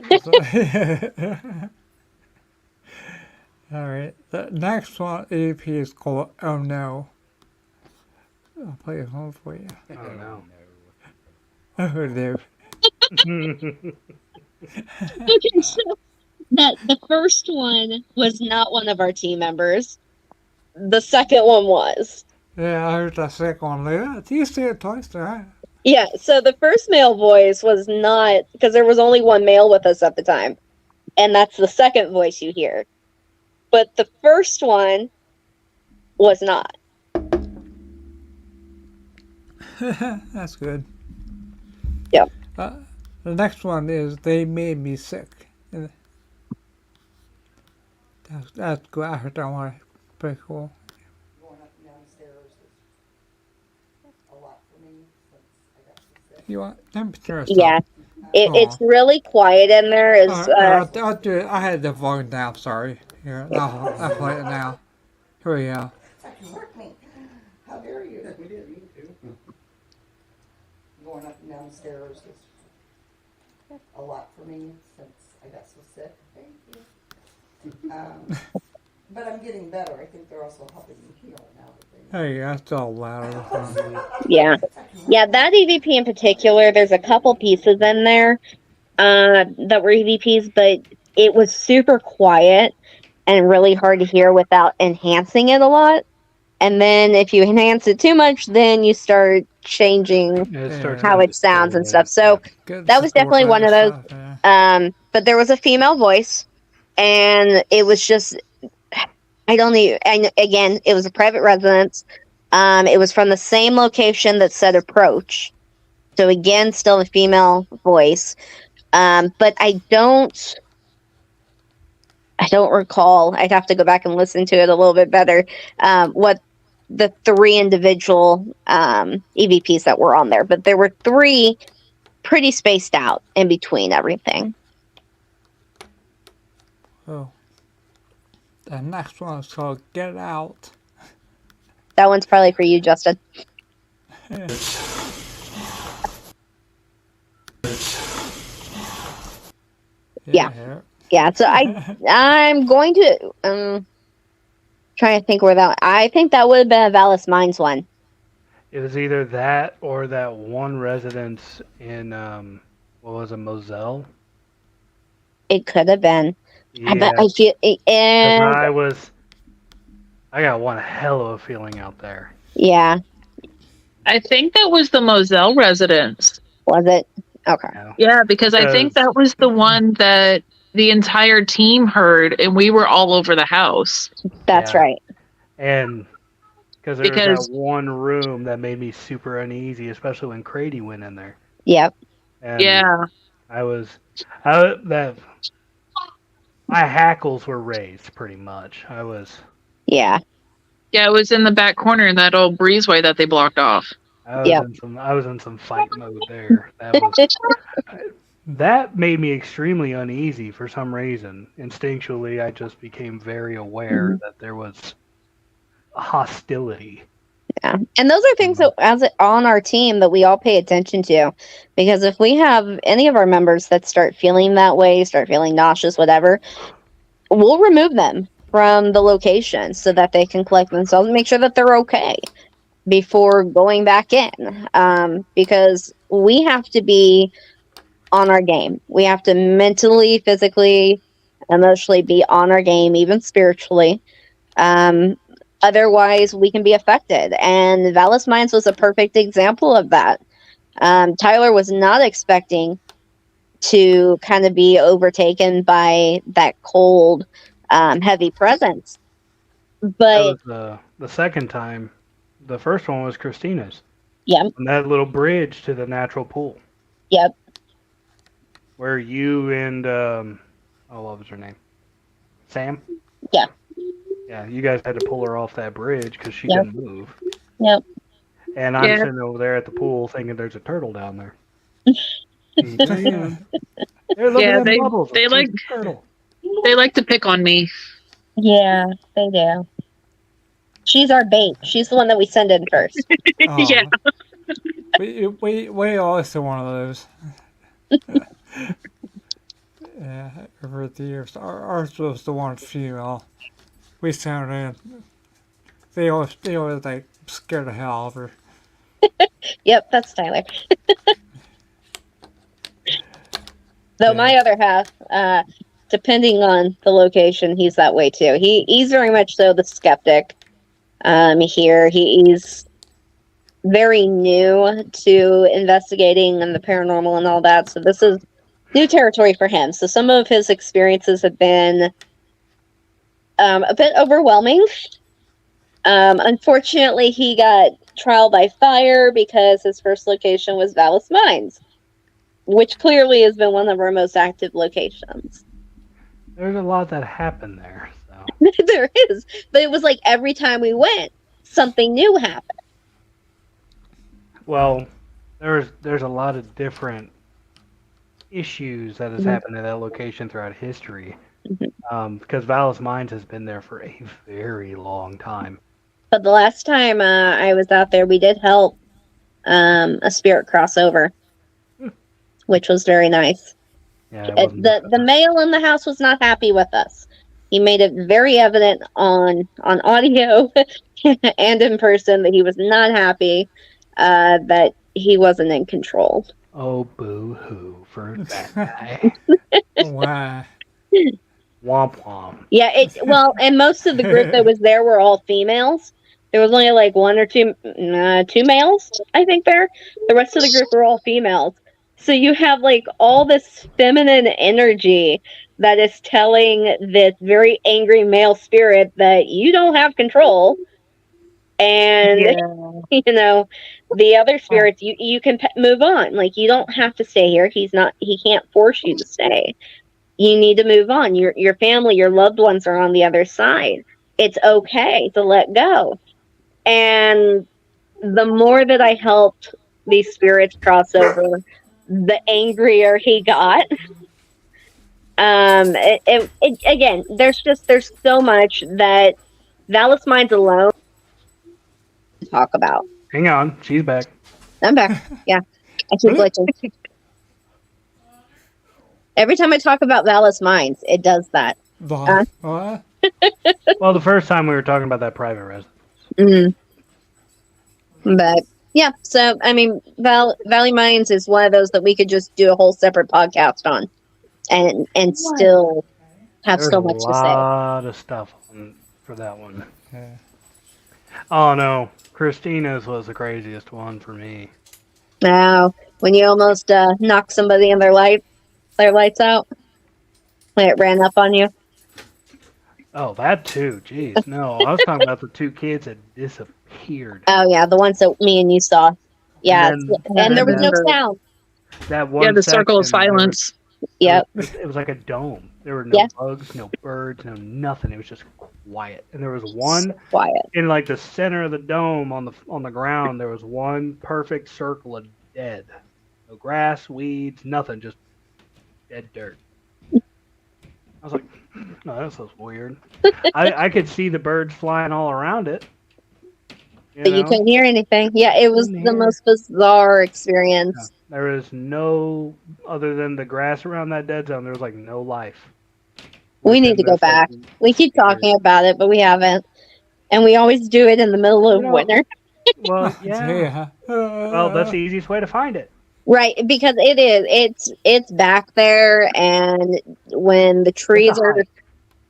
All right. The next one EP is called Oh No. I'll play it home for you. Oh no. Oh no. Okay, so the first one was not one of our team members. The second one was. Yeah, I heard that second one later. You see it twice, right? Yeah, so the first male voice was not, because there was only one male with us at the time. And that's the second voice you hear. But the first one was not. That's good. Yeah. The next one is They Made Me Sick. That's good. I heard that one. Pretty cool. Going up and down the stairs is a lot for me since I got so sick. You want temperature? Yeah. It's really quiet in there. I'll do it. I had the volume down. Sorry. Here, I'll play it now. Here we go. That can hurt me. How dare you? We didn't mean to. Going up and down the stairs is a lot for me since I got so sick. Thank you. But I'm getting better. I think they're also helping me heal now that they. There you go. That's all louder. Yeah. Yeah, that EVP in particular, there's a couple pieces in there that were EVPs, but it was super quiet and really hard to hear without enhancing it a lot. And then if you enhance it too much, then you start changing how it sounds and stuff. So that was definitely one of those. But there was a female voice, and it was just, I don't even, and again, it was a private residence. It was from the same location that said approach. So again, still a female voice. But I don't recall. I'd have to go back and listen to it a little bit better. What the three individual EVPs that were on there, but there were three pretty spaced out in between everything. Oh. The next one is called Get Out. That one's probably for you, Justin. Yeah. Yeah, so I'm going to trying to think where that. I think that would have been a Vallis Mines one. It was either that or that one residence in what was it, Moselle? It could have been. Yeah. I feel, and I got one hell of a feeling out there. Yeah. I think that was the Moselle residence. Was it? Okay. Yeah, because I think that was the one that the entire team heard, and we were all over the house. That's Yeah. right. And because there was Because that one room that made me super uneasy, especially when Crady went in there. Yep. And yeah, that my hackles were raised pretty much. Yeah. it was in the back corner in that old breezeway that they blocked off. Yep. I was in some fight mode there. That made me extremely uneasy for some reason. Instinctually, I just became very aware that there was hostility. Yeah. And those are things that on our team that we all pay attention to, because if we have any of our members that start feeling that way, start feeling nauseous, whatever, we'll remove them from the location so that they can collect themselves and make sure that they're okay before going back in. Because we have to be on our game. We have to mentally, physically, emotionally be on our game, even spiritually. Otherwise, we can be affected. And Vallis Mines was a perfect example of that. Tyler was not expecting to kind of be overtaken by that cold, heavy presence. But That was the second time. The first one was Christina's. yeah, On that little bridge to the natural pool. yep, Where you and what was her name? Sam? Yeah. Yeah, you guys had to pull her off that bridge because she Yep. couldn't move. yep. And I'm Yeah. sitting over there at the pool thinking there's a turtle down there. Damn. They're looking Yeah, at bubbles. they There's like- a turtle. They like to pick on me. Yeah, they do. She's our bait. She's the one that we send in first. Oh. Yeah. We always do one of those. Yeah, over the years. Ours was the one female. We sent her in. They always like scared the hell out of her. Yep, that's Tyler. Though Yeah. my other half, depending on the location, he's that way too. He's very much so the skeptic. Here he's very new to investigating and the paranormal and all that, so this is new territory for him. So some of his experiences have been a bit overwhelming. Unfortunately, he got trial by fire because his first location was Vallis Mines, which clearly has been one of our most active locations. There's a lot that happened there. So. There is, but it was like every time we went, something new happened. Well, there's a lot of different issues that has happened at that location throughout history. Because Vallis Mines has been there for a very long time. But the last time I was out there, we did help a spirit crossover, which was very nice. Yeah, it wasn't The male in the house was not happy with us. He made it very evident on audio and in person that he was not happy, that he wasn't in control. Oh, boo-hoo for that guy. Wow. Womp womp. Yeah, and most of the group that was there were all females. There was only like one or two males, I think there. The rest of the group were all females. So you have like all this feminine energy that is telling this very angry male spirit that you don't have control. And, you know, the other spirits, you can move on. Like, you don't have to stay here. He can't force you to stay. You need to move on. Your family, your loved ones are on the other side. It's okay to let go. And the more that I helped these spirits cross over, the angrier he got. Again, there's so much that Vallis Mines alone talk about. Hang on, she's back. I'm back. Yeah, I keep glitching. Every time I talk about Vallis Mines, it does that. What? Well, the first time we were talking about that private residence. But yeah, so I mean, Valley Mines is one of those that we could just do a whole separate podcast on, and still have so much to say. There's a lot of stuff for that one. Yeah. Oh no, Christina's was the craziest one for me. Now, when you almost knock somebody in their lights out, when it ran up on you. Oh, that too. Jeez, no. I was talking about the two kids that disappeared. Oh yeah, the ones that me and you saw. Yeah, and there was no remember. sound. That one. The circle of section, silence. Yep. It was like a dome. There were no bugs, no birds, no nothing. It was just quiet. And there was one Quiet. in like the center of the dome on the ground. There was one perfect circle of dead. No grass, weeds, nothing. Just dead dirt. I was like, no, that's so weird. I could see the birds flying all around it. But you couldn't hear anything. Yeah, it was the most bizarre experience. Yeah, there was no, other than the grass around that dead zone, there was like no life. We need to go back. We keep talking about it, but we haven't. And we always do it in the middle of winter. Well, yeah. Well, that's the easiest way to find it. Right, because it is. It's back there, and when the trees are,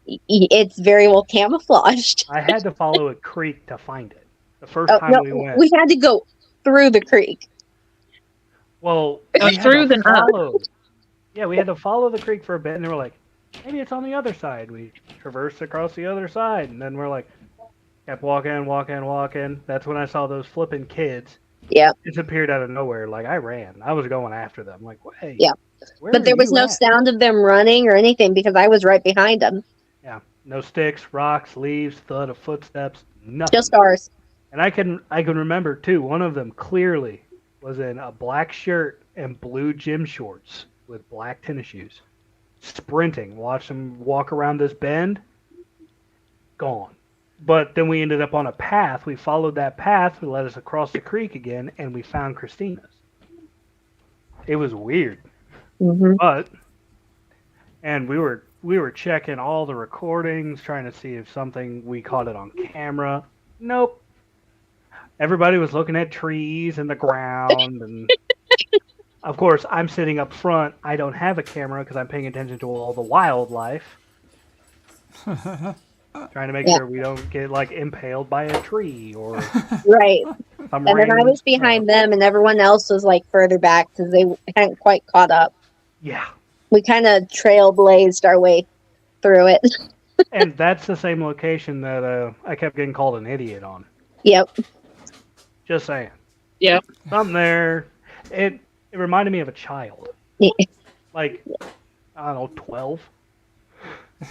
it's very well camouflaged. I had to follow a creek to find it. The first time we went. We had to go through the creek. Well, through the follow. Yeah, we had to follow the creek for a bit, and they were like, maybe it's on the other side. We traversed across the other side, and then we're like, kept walking. That's when I saw those flipping kids. Yep. Disappeared out of nowhere. Like, I ran. I was going after them. Like, wait. Yeah. But there was no sound of them running or anything because I was right behind them. Yeah. No sticks, rocks, leaves, thud of footsteps, nothing. Just ours. And I can remember, too, one of them clearly was in a black shirt and blue gym shorts with black tennis shoes. Sprinting. Watched him walk around this bend. Gone. But then we ended up on a path. We followed that path. It led us across the creek again, and we found Christina's. It was weird. Mm-hmm. And we were checking all the recordings, trying to see if we caught it on camera. Nope. Everybody was looking at trees and the ground, and of course, I'm sitting up front. I don't have a camera because I'm paying attention to all the wildlife. Trying to make sure we don't get like impaled by a tree or right. And then I was behind them, and everyone else was like further back because they hadn't quite caught up. Yeah, we kind of trailblazed our way through it. And that's the same location that I kept getting called an idiot on. Yep. Just saying. Yep. Something there. It reminded me of a child. Like, I don't know, 12.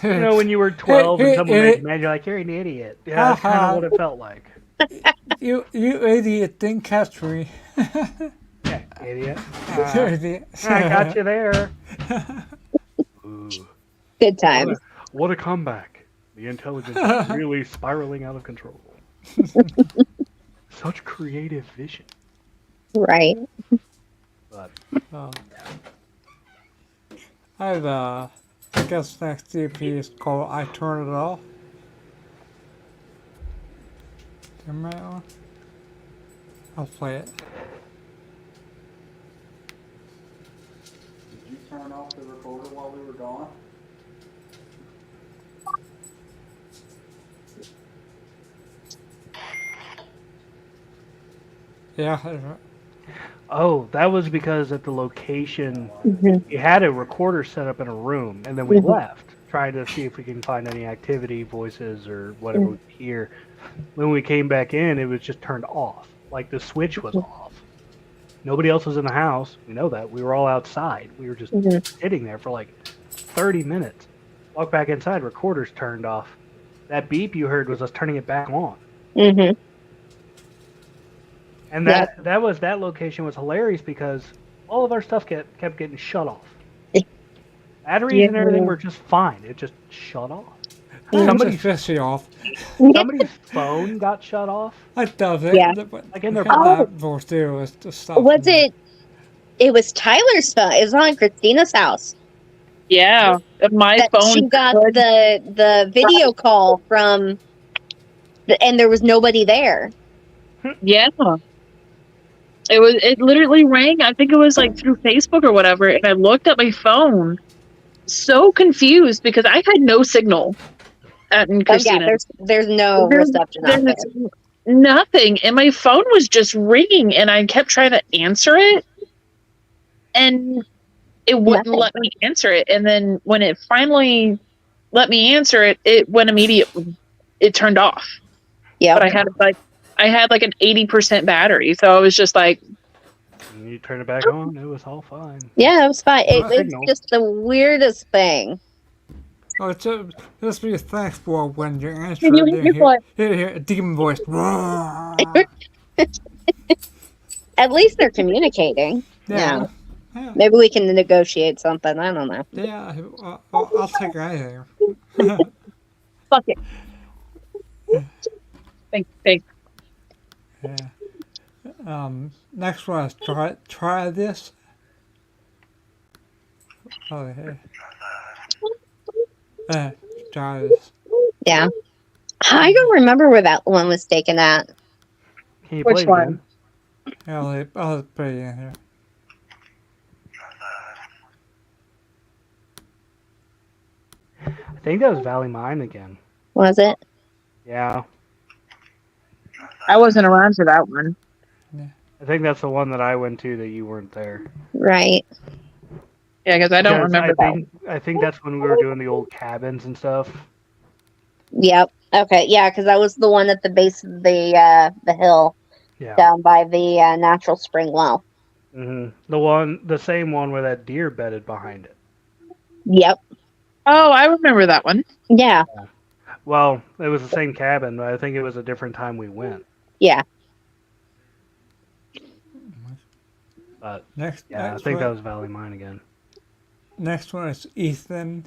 You know, when you were 12 and someone made you mad, you're like, you're an idiot. Yeah, that's kind of what it felt like. You idiot, didn't catch me. Yeah, idiot. Idiot. I got you there. Good times. What a comeback. The intelligence is really spiraling out of control. Such creative vision. Right. But, I have I guess next EP is called I Turn It Off. Do you remember that one? I'll play it. Did you turn off the recorder while we were gone? Yeah. oh, that was because at the location, we had a recorder set up in a room, and then we left, trying to see if we can find any activity, voices, or whatever we could hear. When we came back in, it was just turned off. Like, the switch was off. Nobody else was in the house. We know that. We were all outside. We were just sitting there for like 30 minutes. Walk back inside, recorder's turned off. That beep you heard was us turning it back on. Mm-hmm. And that location was hilarious because all of our stuff kept getting shut off. Batteries and everything were just fine. It just shut off. Somebody's fishy off. Somebody's phone got shut off. I doubt it. Yeah. Like in their was the stuff. Was it? It was Tyler's phone. It was on Christina's house. Yeah, my phone. She got the video call from, and there was nobody there. Yeah. It literally rang. I think it was like through Facebook or whatever, and I looked at my phone, so confused because I had no signal in Christina. Yeah, there's no reception out there. Nothing, and my phone was just ringing, and I kept trying to answer it, and it wouldn't Nothing. let me answer it. And then when it finally let me answer it, it went immediate. It turned off. Yep. But I had like an 80% battery, so I was just like, And you turn it back on, it was all fine. Yeah, it was fine. It's Signal. just the weirdest thing. Oh, just be thankful when you answer and you it. hear what? Hear a demon voice. At least they're communicating. Yeah. Yeah. Maybe we can negotiate something. I don't know. Yeah. I'll take anything. Fuck it. Thanks. Yeah. Next one is try this. Oh, yeah. Try this. Yeah. I don't remember where that one was taken at. Can you Which play it one? again? I'll put it in here. I think that was Valley Mine again. Was it? Yeah. I wasn't around for that one. I think that's the one that I went to that you weren't there. Right. Yeah, because I don't Because remember that one. I think that's when we were doing the old cabins and stuff. Yep. Okay. Yeah, because that was the one at the base of the hill Yeah. down by the natural spring well. The same one where that deer bedded behind it. Yep. Oh, I remember that one. Yeah. Well, it was the same cabin, but I think it was a different time we went. Yeah. But Next. yeah, I next think one, that was Valley Mine again. Next one is Ethan.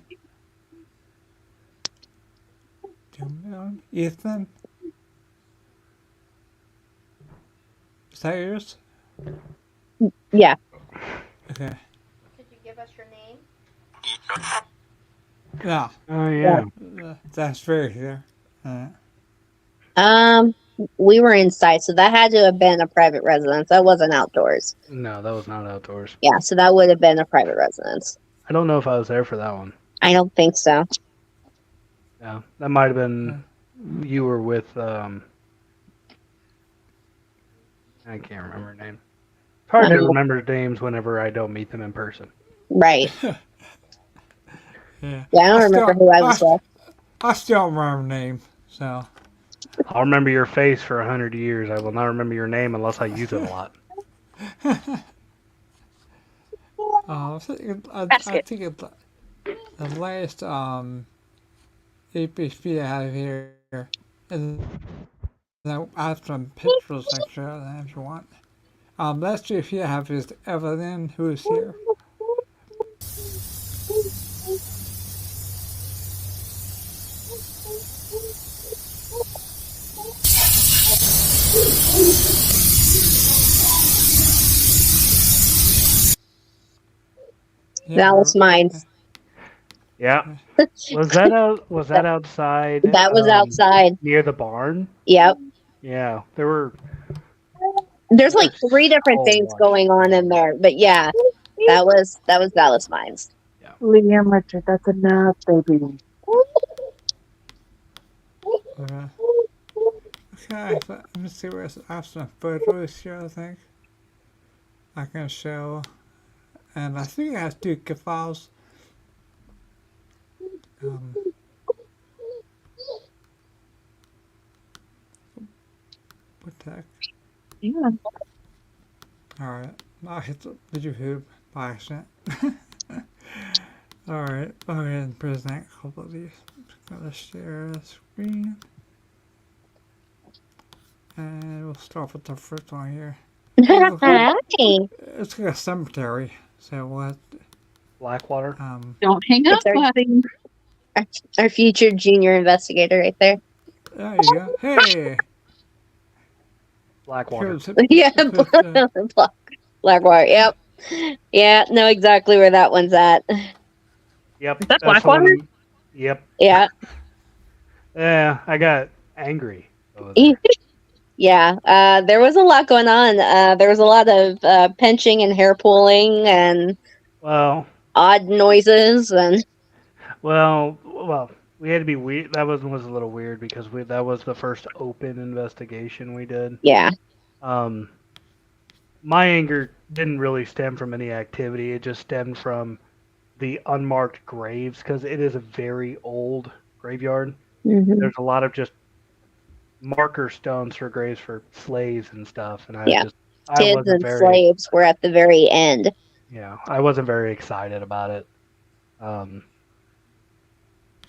Ethan. Is that yours? Yeah. Okay. Could you give us your name? Yeah. Oh yeah. That's very clear. We were inside, so that had to have been a private residence. That wasn't outdoors. No, that was not outdoors. Yeah, so that would have been a private residence. I don't know if I was there for that one. I don't think so. Yeah, that might have been you were with. I can't remember her name. It's hard to remember names whenever I don't meet them in person. Right. Yeah. Yeah, I don't remember who I was with. I still don't remember her name, so. I'll remember your face for 100 years. I will not remember your name unless I use it a lot. I think the last APC I have here, and I have some pictures I share that if you want. Last APC I have is Evelyn, who is here. That was mine. Yeah. Was that outside? That was outside. Near the barn? Yep. Yeah. There were. There's like 3 different so things much. going on in there, but yeah, that was Dallas Mines. Liam Richard, that's enough, baby. Okay. Okay, let me see where I have some photos here, I think. I can show. And I think I have 2 GIF files. What the heck? Yeah. Alright, I hit the YouTube by accident. Alright, I'll go ahead and present a couple of these. I'm gonna share the screen. And we'll start with the first one here. Hi. It's like a cemetery, so we'll have Blackwater. Don't hang up, It's our- buddy. Our future junior investigator right there. there you go. Hey! Blackwater. Here's Yeah, here's, Blackwater. Yep. Yeah, know exactly where that one's at. Yep. Is that that's the Blackwater? one- Yep. Yeah. Yeah, I got angry. over E- there. Yeah. There was a lot going on. There was a lot of pinching and hair pulling and Well, odd noises and well, we had to be weird. That was a little weird because that was the first open investigation we did. yeah. my anger didn't really stem from any activity. It just stemmed from the unmarked graves because it is a very old graveyard. Hmm. There's a lot of just marker stones for graves for slaves and stuff, and Yeah. I Kids wasn't and very slaves were at the very end. I wasn't very excited about it. Um,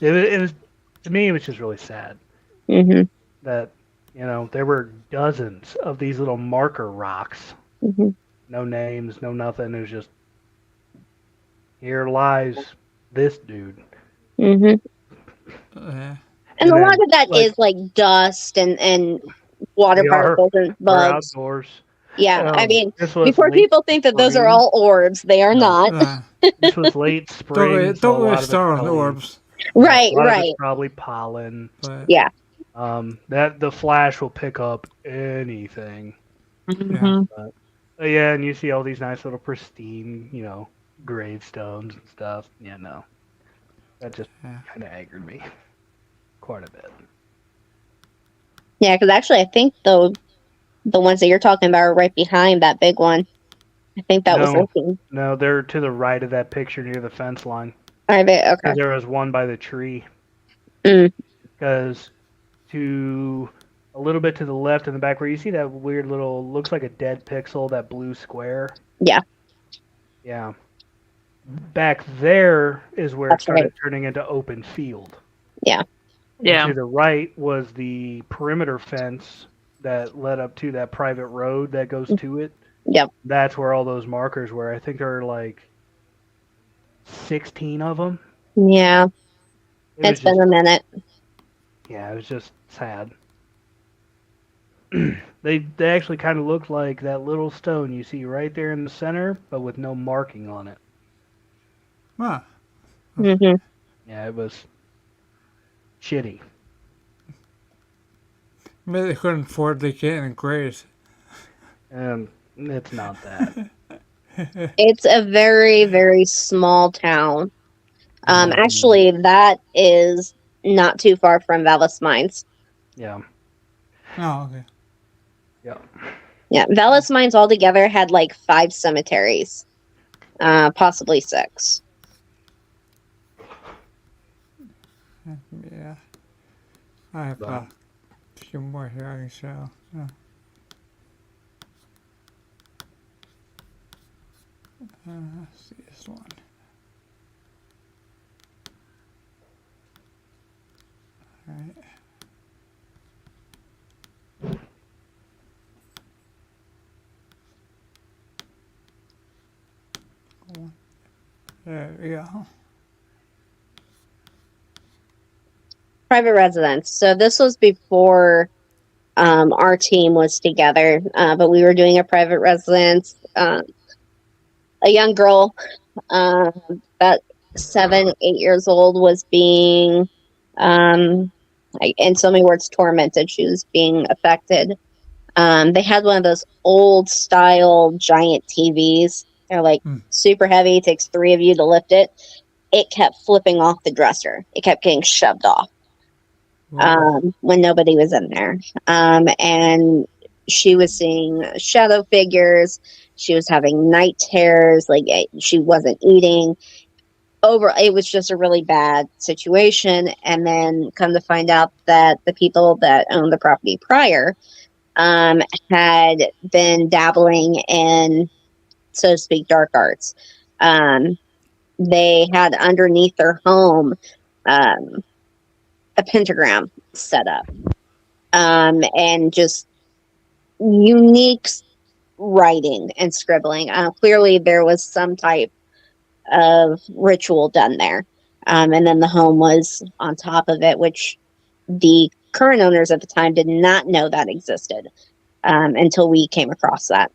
it was to me it was just really sad Hmm. that there were dozens of these little marker rocks, Hmm. no names, no nothing. It was just here lies this dude. Hmm. Yeah. And a And lot then of that like is like dust and water we particles and are bugs. outdoors. Yeah, I mean, This was before late people think that those are spring. all orbs, they are No, not. this was late spring, so a Don't get me lot of it's started on probably orbs. Right, a lot of it's right. probably pollen. But Yeah. That the flash will pick up anything. yeah. But yeah, and you see all these nice little pristine, gravestones and stuff. Yeah, no, that just Yeah. kind of angered me quite a bit. Yeah, because actually, I think the ones that you're talking about are right behind that big one. I think that was No, looking. no, they're to the right of that picture near the fence line. I bet. Okay. Because there was one by the tree. Mm. Because to a little bit to the left in the back where you see that weird little looks like a dead pixel, that blue square. Yeah, Yeah. Back there is where it that's started right. turning into open field. Yeah. And to the right was the perimeter fence that led up to that private road that goes to it. Yep. That's where all those markers were. I think there were like 16 of them. Yeah. It was It's been just, a minute. yeah, it was just sad. They actually kind of looked like that little stone you see right there in the center, but with no marking on it. Huh. Hmm. Yeah, it was shitty. Maybe they couldn't afford to get in grades. And it's not that. It's a very, very small town. Yeah. Actually, that is not too far from Vallis Mines. Yeah. Oh, okay. Yeah. Yeah, Vallis Mines altogether had like 5 cemeteries, possibly 6. Yeah. I have a few more here I can show. Yeah. Let's see this one. Alright. There we go. Private residence. So this was before our team was together, but we were doing a private residence. A young girl, about 7, 8 years old, was being, in so many words, tormented. She was being affected. They had one of those old style giant TVs. They're like super heavy. It takes 3 of you to lift it. It kept flipping off the dresser. It kept getting shoved off when nobody was in there. And she was seeing shadow figures. She was having night terrors. Like she wasn't eating. It was just a really bad situation. And then come to find out that the people that owned the property prior had been dabbling in, so to speak, dark arts. They had underneath their home a pentagram set up, and just unique writing and scribbling. Clearly, there was some type of ritual done there. And then the home was on top of it, which the current owners at the time did not know that existed until we came across that.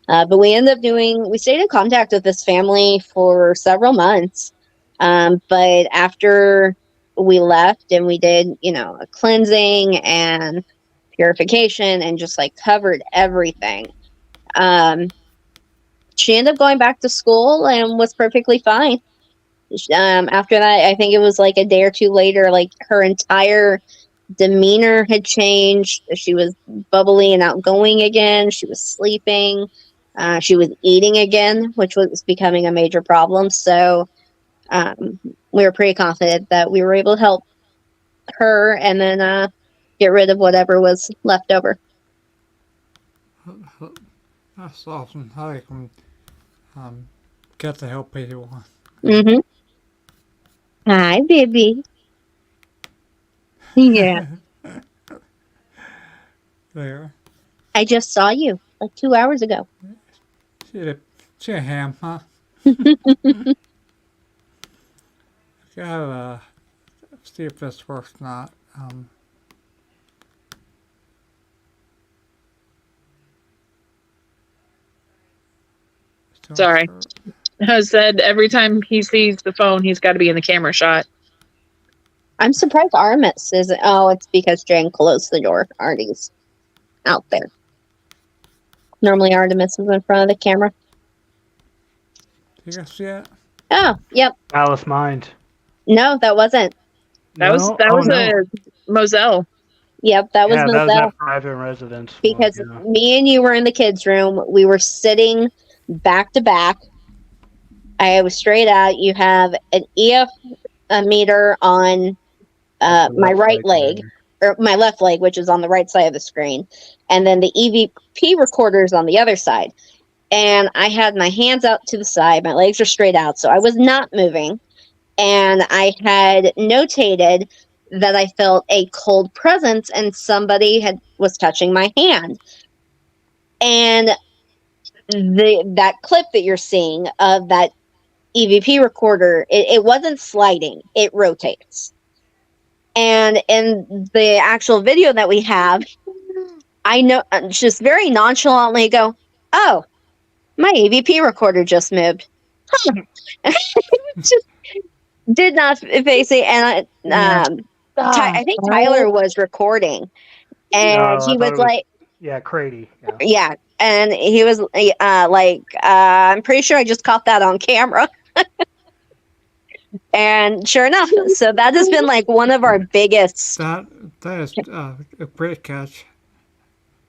But we ended up we stayed in contact with this family for several months. But after we left and we did, a cleansing and purification and just like covered everything, she ended up going back to school and was perfectly fine. After that, I think it was like a day or two later, like her entire demeanor had changed. She was bubbly and outgoing again. She was sleeping. She was eating again, which was becoming a major problem. So we were pretty confident that we were able to help her and then get rid of whatever was left over. That's awesome how you can get the help people. Mm-hmm. Hi, baby. Yeah. There. I just saw you like 2 hours ago. She a ham, huh? Gotta see if this works or not. Sorry. I said every time he sees the phone, he's got to be in the camera shot. I'm surprised Artemis isn't. Oh, it's because Jen closed the door. Artie's out there. Normally Artemis is in front of the camera. Do you guys see it? Oh, yep. Alice Mind. No, that wasn't. That was a Moselle. Yep, that was That was Moselle. that private residence. Because one, yeah. me and you were in the kids' room. We were sitting back to back. I was straight out. You have an EF meter on my right leg, or my left leg, which is on the right side of the screen. And then the EVP recorder is on the other side. And I had my hands out to the side. My legs are straight out. So I was not moving. And I had notated that I felt a cold presence and somebody was touching my hand. And that clip that you're seeing of that EVP recorder, it wasn't sliding, it rotates. And in the actual video that we have, I know, just very nonchalantly go, oh, my EVP recorder just moved. Huh. Just did not face it. And I think Tyler was recording. And he was like, yeah, Crady. Yeah. Yeah. And he was I'm pretty sure I just caught that on camera. And sure enough, so that has been like one of our biggest. That is a great catch.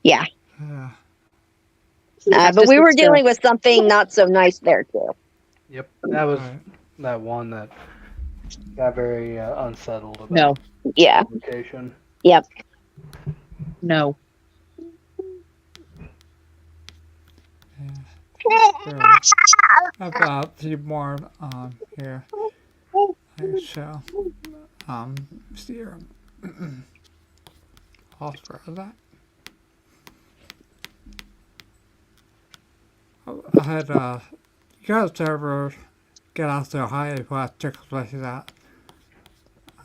Yeah. Yeah. But we were dealing with something not so nice there too. Yep. That was that one that got very unsettled about Yeah. location. Yep. No. Yeah. I've got a few more here. So, see here. I'll spread that. I had, you guys ever get out there high what tickles like that?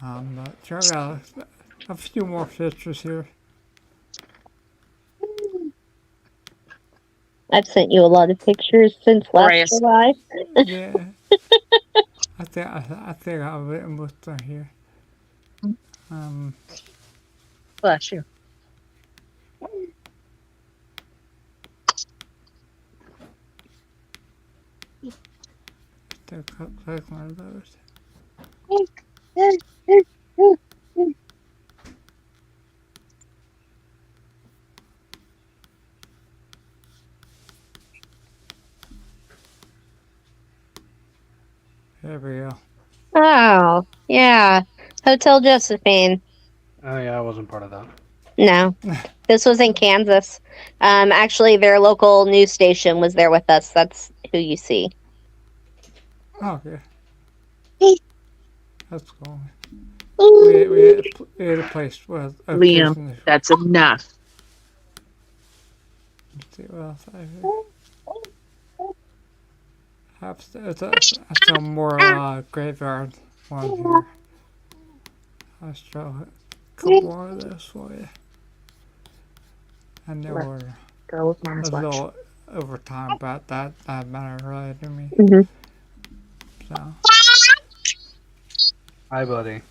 But check out a few more pictures here. I've sent you a lot of pictures since last July. Yeah. I think I've written with them here. Bless you. Click one of those. There we go. Oh, yeah. Hotel Josephine. Oh yeah, I wasn't part of that. No. This was in Kansas. Actually, their local news station was there with us. That's who you see. Okay. That's cool. We had a place with Liam, that's enough. Let's see what else I have. I still more graveyard ones here. I'll show a couple more of this for you. I know we're Go with a Mama's little watch. over time, but that matter really to me. Mm-hmm. So, Hi, buddy.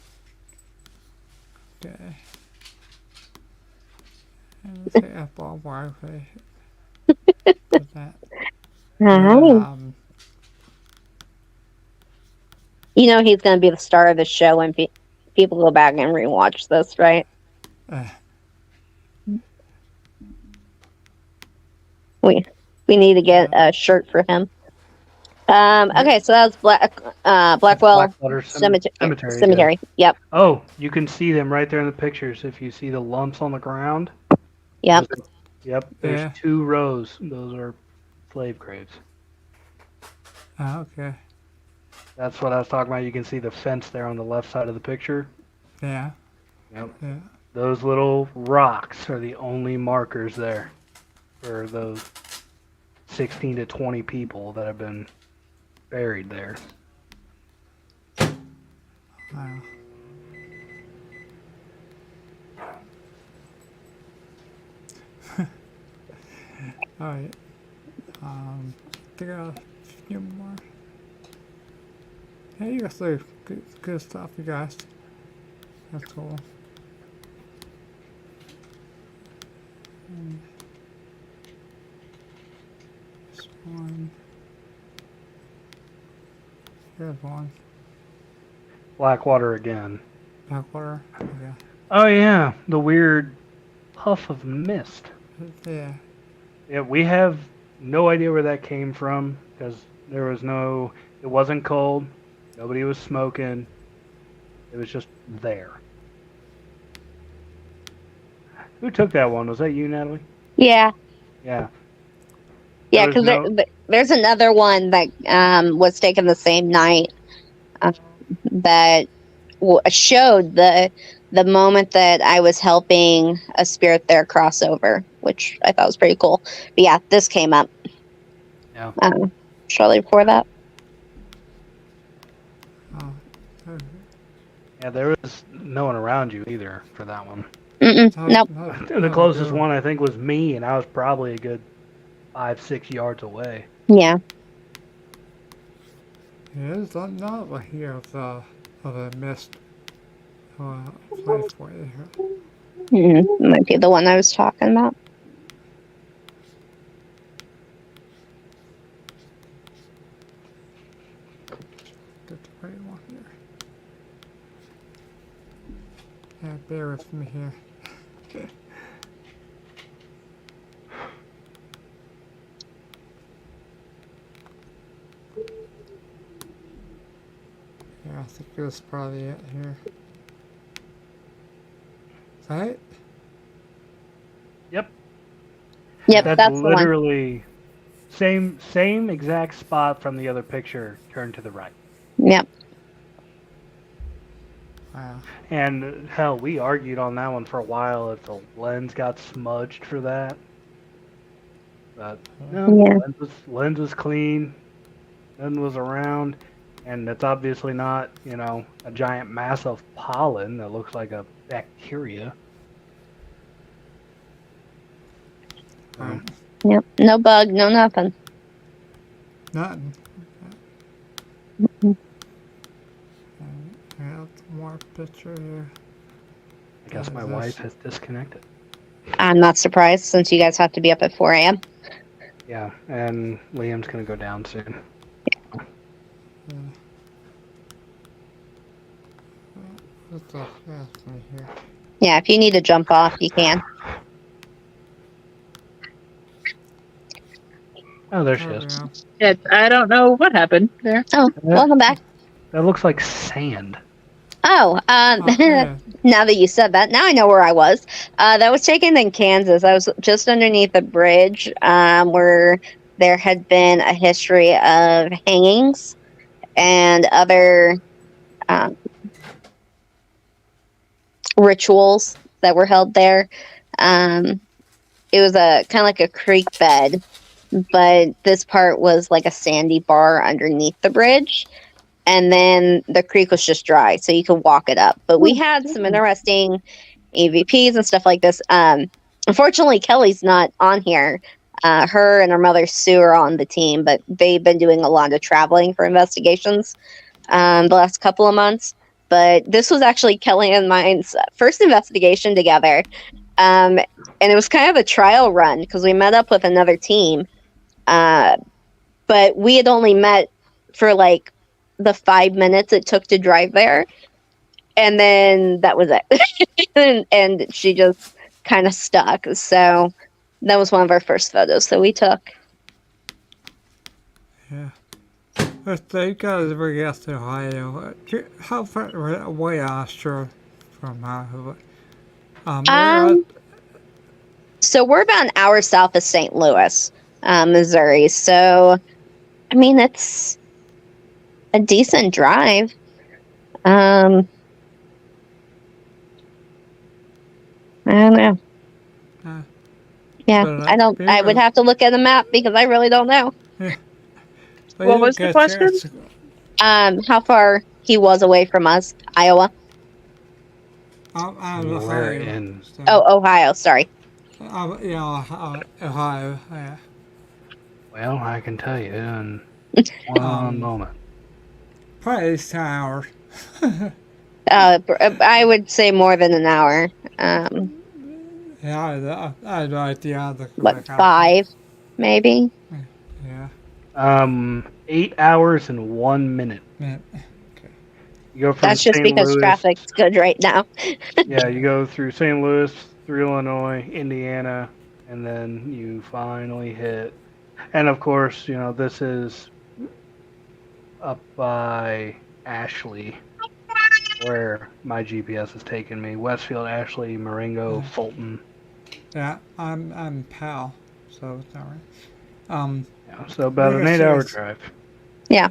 okay. And let's see if I'll work with that. And, You know he's going to be the star of the show when people go back and rewatch this, right? We We need to get a shirt for him. Okay, so that was Blackwell Blackwater Cemetery. Cemetery. Yep. Oh, you can see them right there in the pictures. If you see the lumps on the ground. Yep. Yep. There's Yeah. 2 rows. Those are slave graves. Oh, okay. That's what I was talking about. You can see the fence there on the left side of the picture. Yeah. Yep. Yeah. Those little rocks are the only markers there for those 16 to 20 people that have been buried there. Wow. Alright. I think I have a few more. Hey, you guys do good stuff, you guys. That's cool. This one. Here's one. Blackwater again. Backwater. Yeah. Oh yeah, the weird puff of mist. Yeah. Yeah, we have no idea where that came from because there was no. It wasn't cold. Nobody was smoking. It was just there. Who took that one? Was that you, Natalie? Yeah. Yeah. Yeah, There was because there's another one that was taken the same night that showed the moment that I was helping a spirit there cross over, which I thought was pretty cool. But yeah, this came up. Yeah. Shortly before that. Oh. Yeah, there was no one around you either for that one. Nope. The closest one I think was me, and I was probably a good 5-6 yards away. Yeah. Yeah, there's another here of a mist. Place for you here. Might be the one I was talking about. Get the right one here. Yeah, bear with me here. Yeah, I think it was probably it here. Is that it? Yep. Yep, That's that's the one. literally same exact spot from the other picture turned to the right. Yep. Wow. And hell, we argued on that one for a while if the lens got smudged for that. But no, Yeah. lens was clean, nothing was around, and it's obviously not, a giant mass of pollen that looks like a bacteria. Wow. Yep. No bug, no nothing. Nothing. I have more picture here. I guess my wife has disconnected. I'm not surprised since you guys have to be up at 4 a.m. Yeah, and Liam's gonna go down soon. Yeah. What's the last one here? Yeah, if you need to jump off, you can. Oh, there she There we is. go. Yeah, I don't know what happened there. Oh, welcome back. That looks like sand. Oh, Yeah. now that you said that, now I know where I was. That was taken in Kansas. I was just underneath the bridge where there had been a history of hangings and other rituals that were held there. It was a kind of like a creek bed, but this part was like a sandy bar underneath the bridge. And then the creek was just dry, so you could walk it up. But we had some interesting EVPs and stuff like this. Unfortunately, Kelly's not on here. Her and her mother, Sue, are on the team, but they've been doing a lot of traveling for investigations the last couple of months. But this was actually Kelly and mine's first investigation together. And it was kind of a trial run because we met up with another team. But we had only met for like the 5 minutes it took to drive there. And then that was it. and she just kind of stuck. So that was one of our first photos that we took. Yeah. So you guys were guess Ohio. How far away Astro from Um, so we're about an hour south of St. Louis, Missouri. So, I mean, it's a decent drive. I don't know. Yeah, but, I don't. I would have to look at the map because I really don't know. What was the question? How far he was away from us, Iowa. I'm Where Ohio. in? So, Oh, Ohio. Sorry. Ohio. Yeah. Well, I can tell you in Um, one moment. Probably at least 10 hours. I would say more than an hour. Yeah, I had no idea. What, 5, maybe? Yeah. 8 hours and 1 minute. Man. Okay. You go from That's just St. because Louis. traffic's good right now. Yeah, you go through St. Louis, through Illinois, Indiana, and then you finally hit. And of course, this is up by Ashley, where my GPS has taken me. Westfield, Ashley, Marengo, Fulton. Yeah, I'm Pal, so it's not right. Yeah, so about an 8-hour drive. Yeah.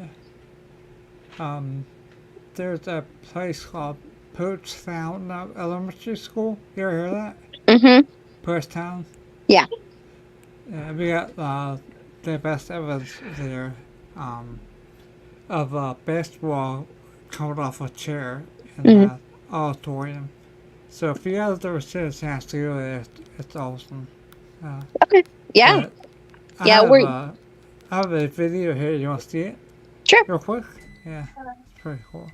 There's a place called Poachtown Elementary School. You ever hear that? Mm-hmm. Poachtown? Yeah. Yeah, we got the best evidence there of basketball coming off a chair in the auditorium. So if you guys ever get a chance to go there, it's awesome. Okay. Yeah. I we're... I have a video here. You want to see it? Sure. Real quick? Yeah. It's pretty cool.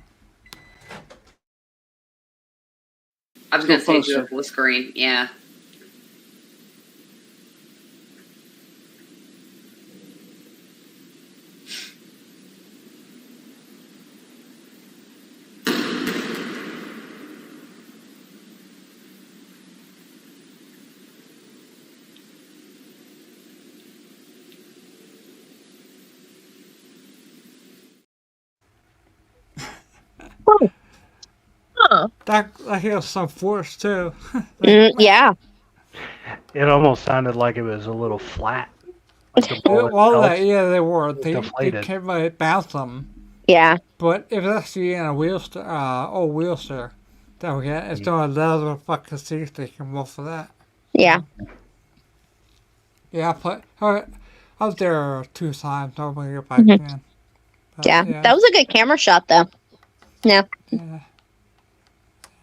I was going to say the full screen. Yeah. Huh. That has some force too. yeah. It almost sounded like it was a little flat. Like the bullet They were. They deflated. came by bounce them. Yeah. But if it's actually in a wheelchair, old wheelchair that we get, it's doing a leather fucking seat they can move for that. Yeah. Yeah, I was there 2 times. I'm gonna get back again. But, Yeah. That was a good camera shot, though. Yeah. Yeah.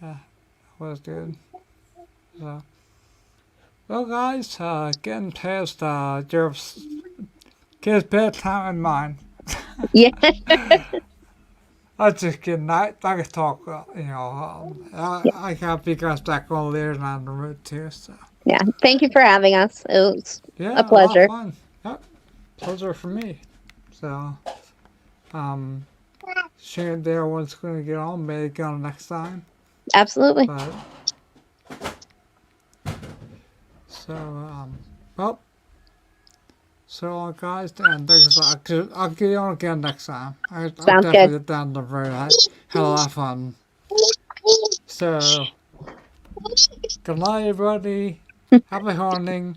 Yeah. It was good. So, well, guys, getting past your kids' bedtime and mine. Yeah. I just kidding. I can talk, I got you guys back on there and on the road too, so. Yeah. Thank you for having us. It was Yeah, a pleasure. lot of fun. Yep. Pleasure for me. So, Shane there was going to get on, maybe get on next time. Absolutely. But, so, well, so guys, and I'll get you on again next time. I'll definitely good. get down the road. I had a lot of fun. So, good night, everybody. Happy haunting.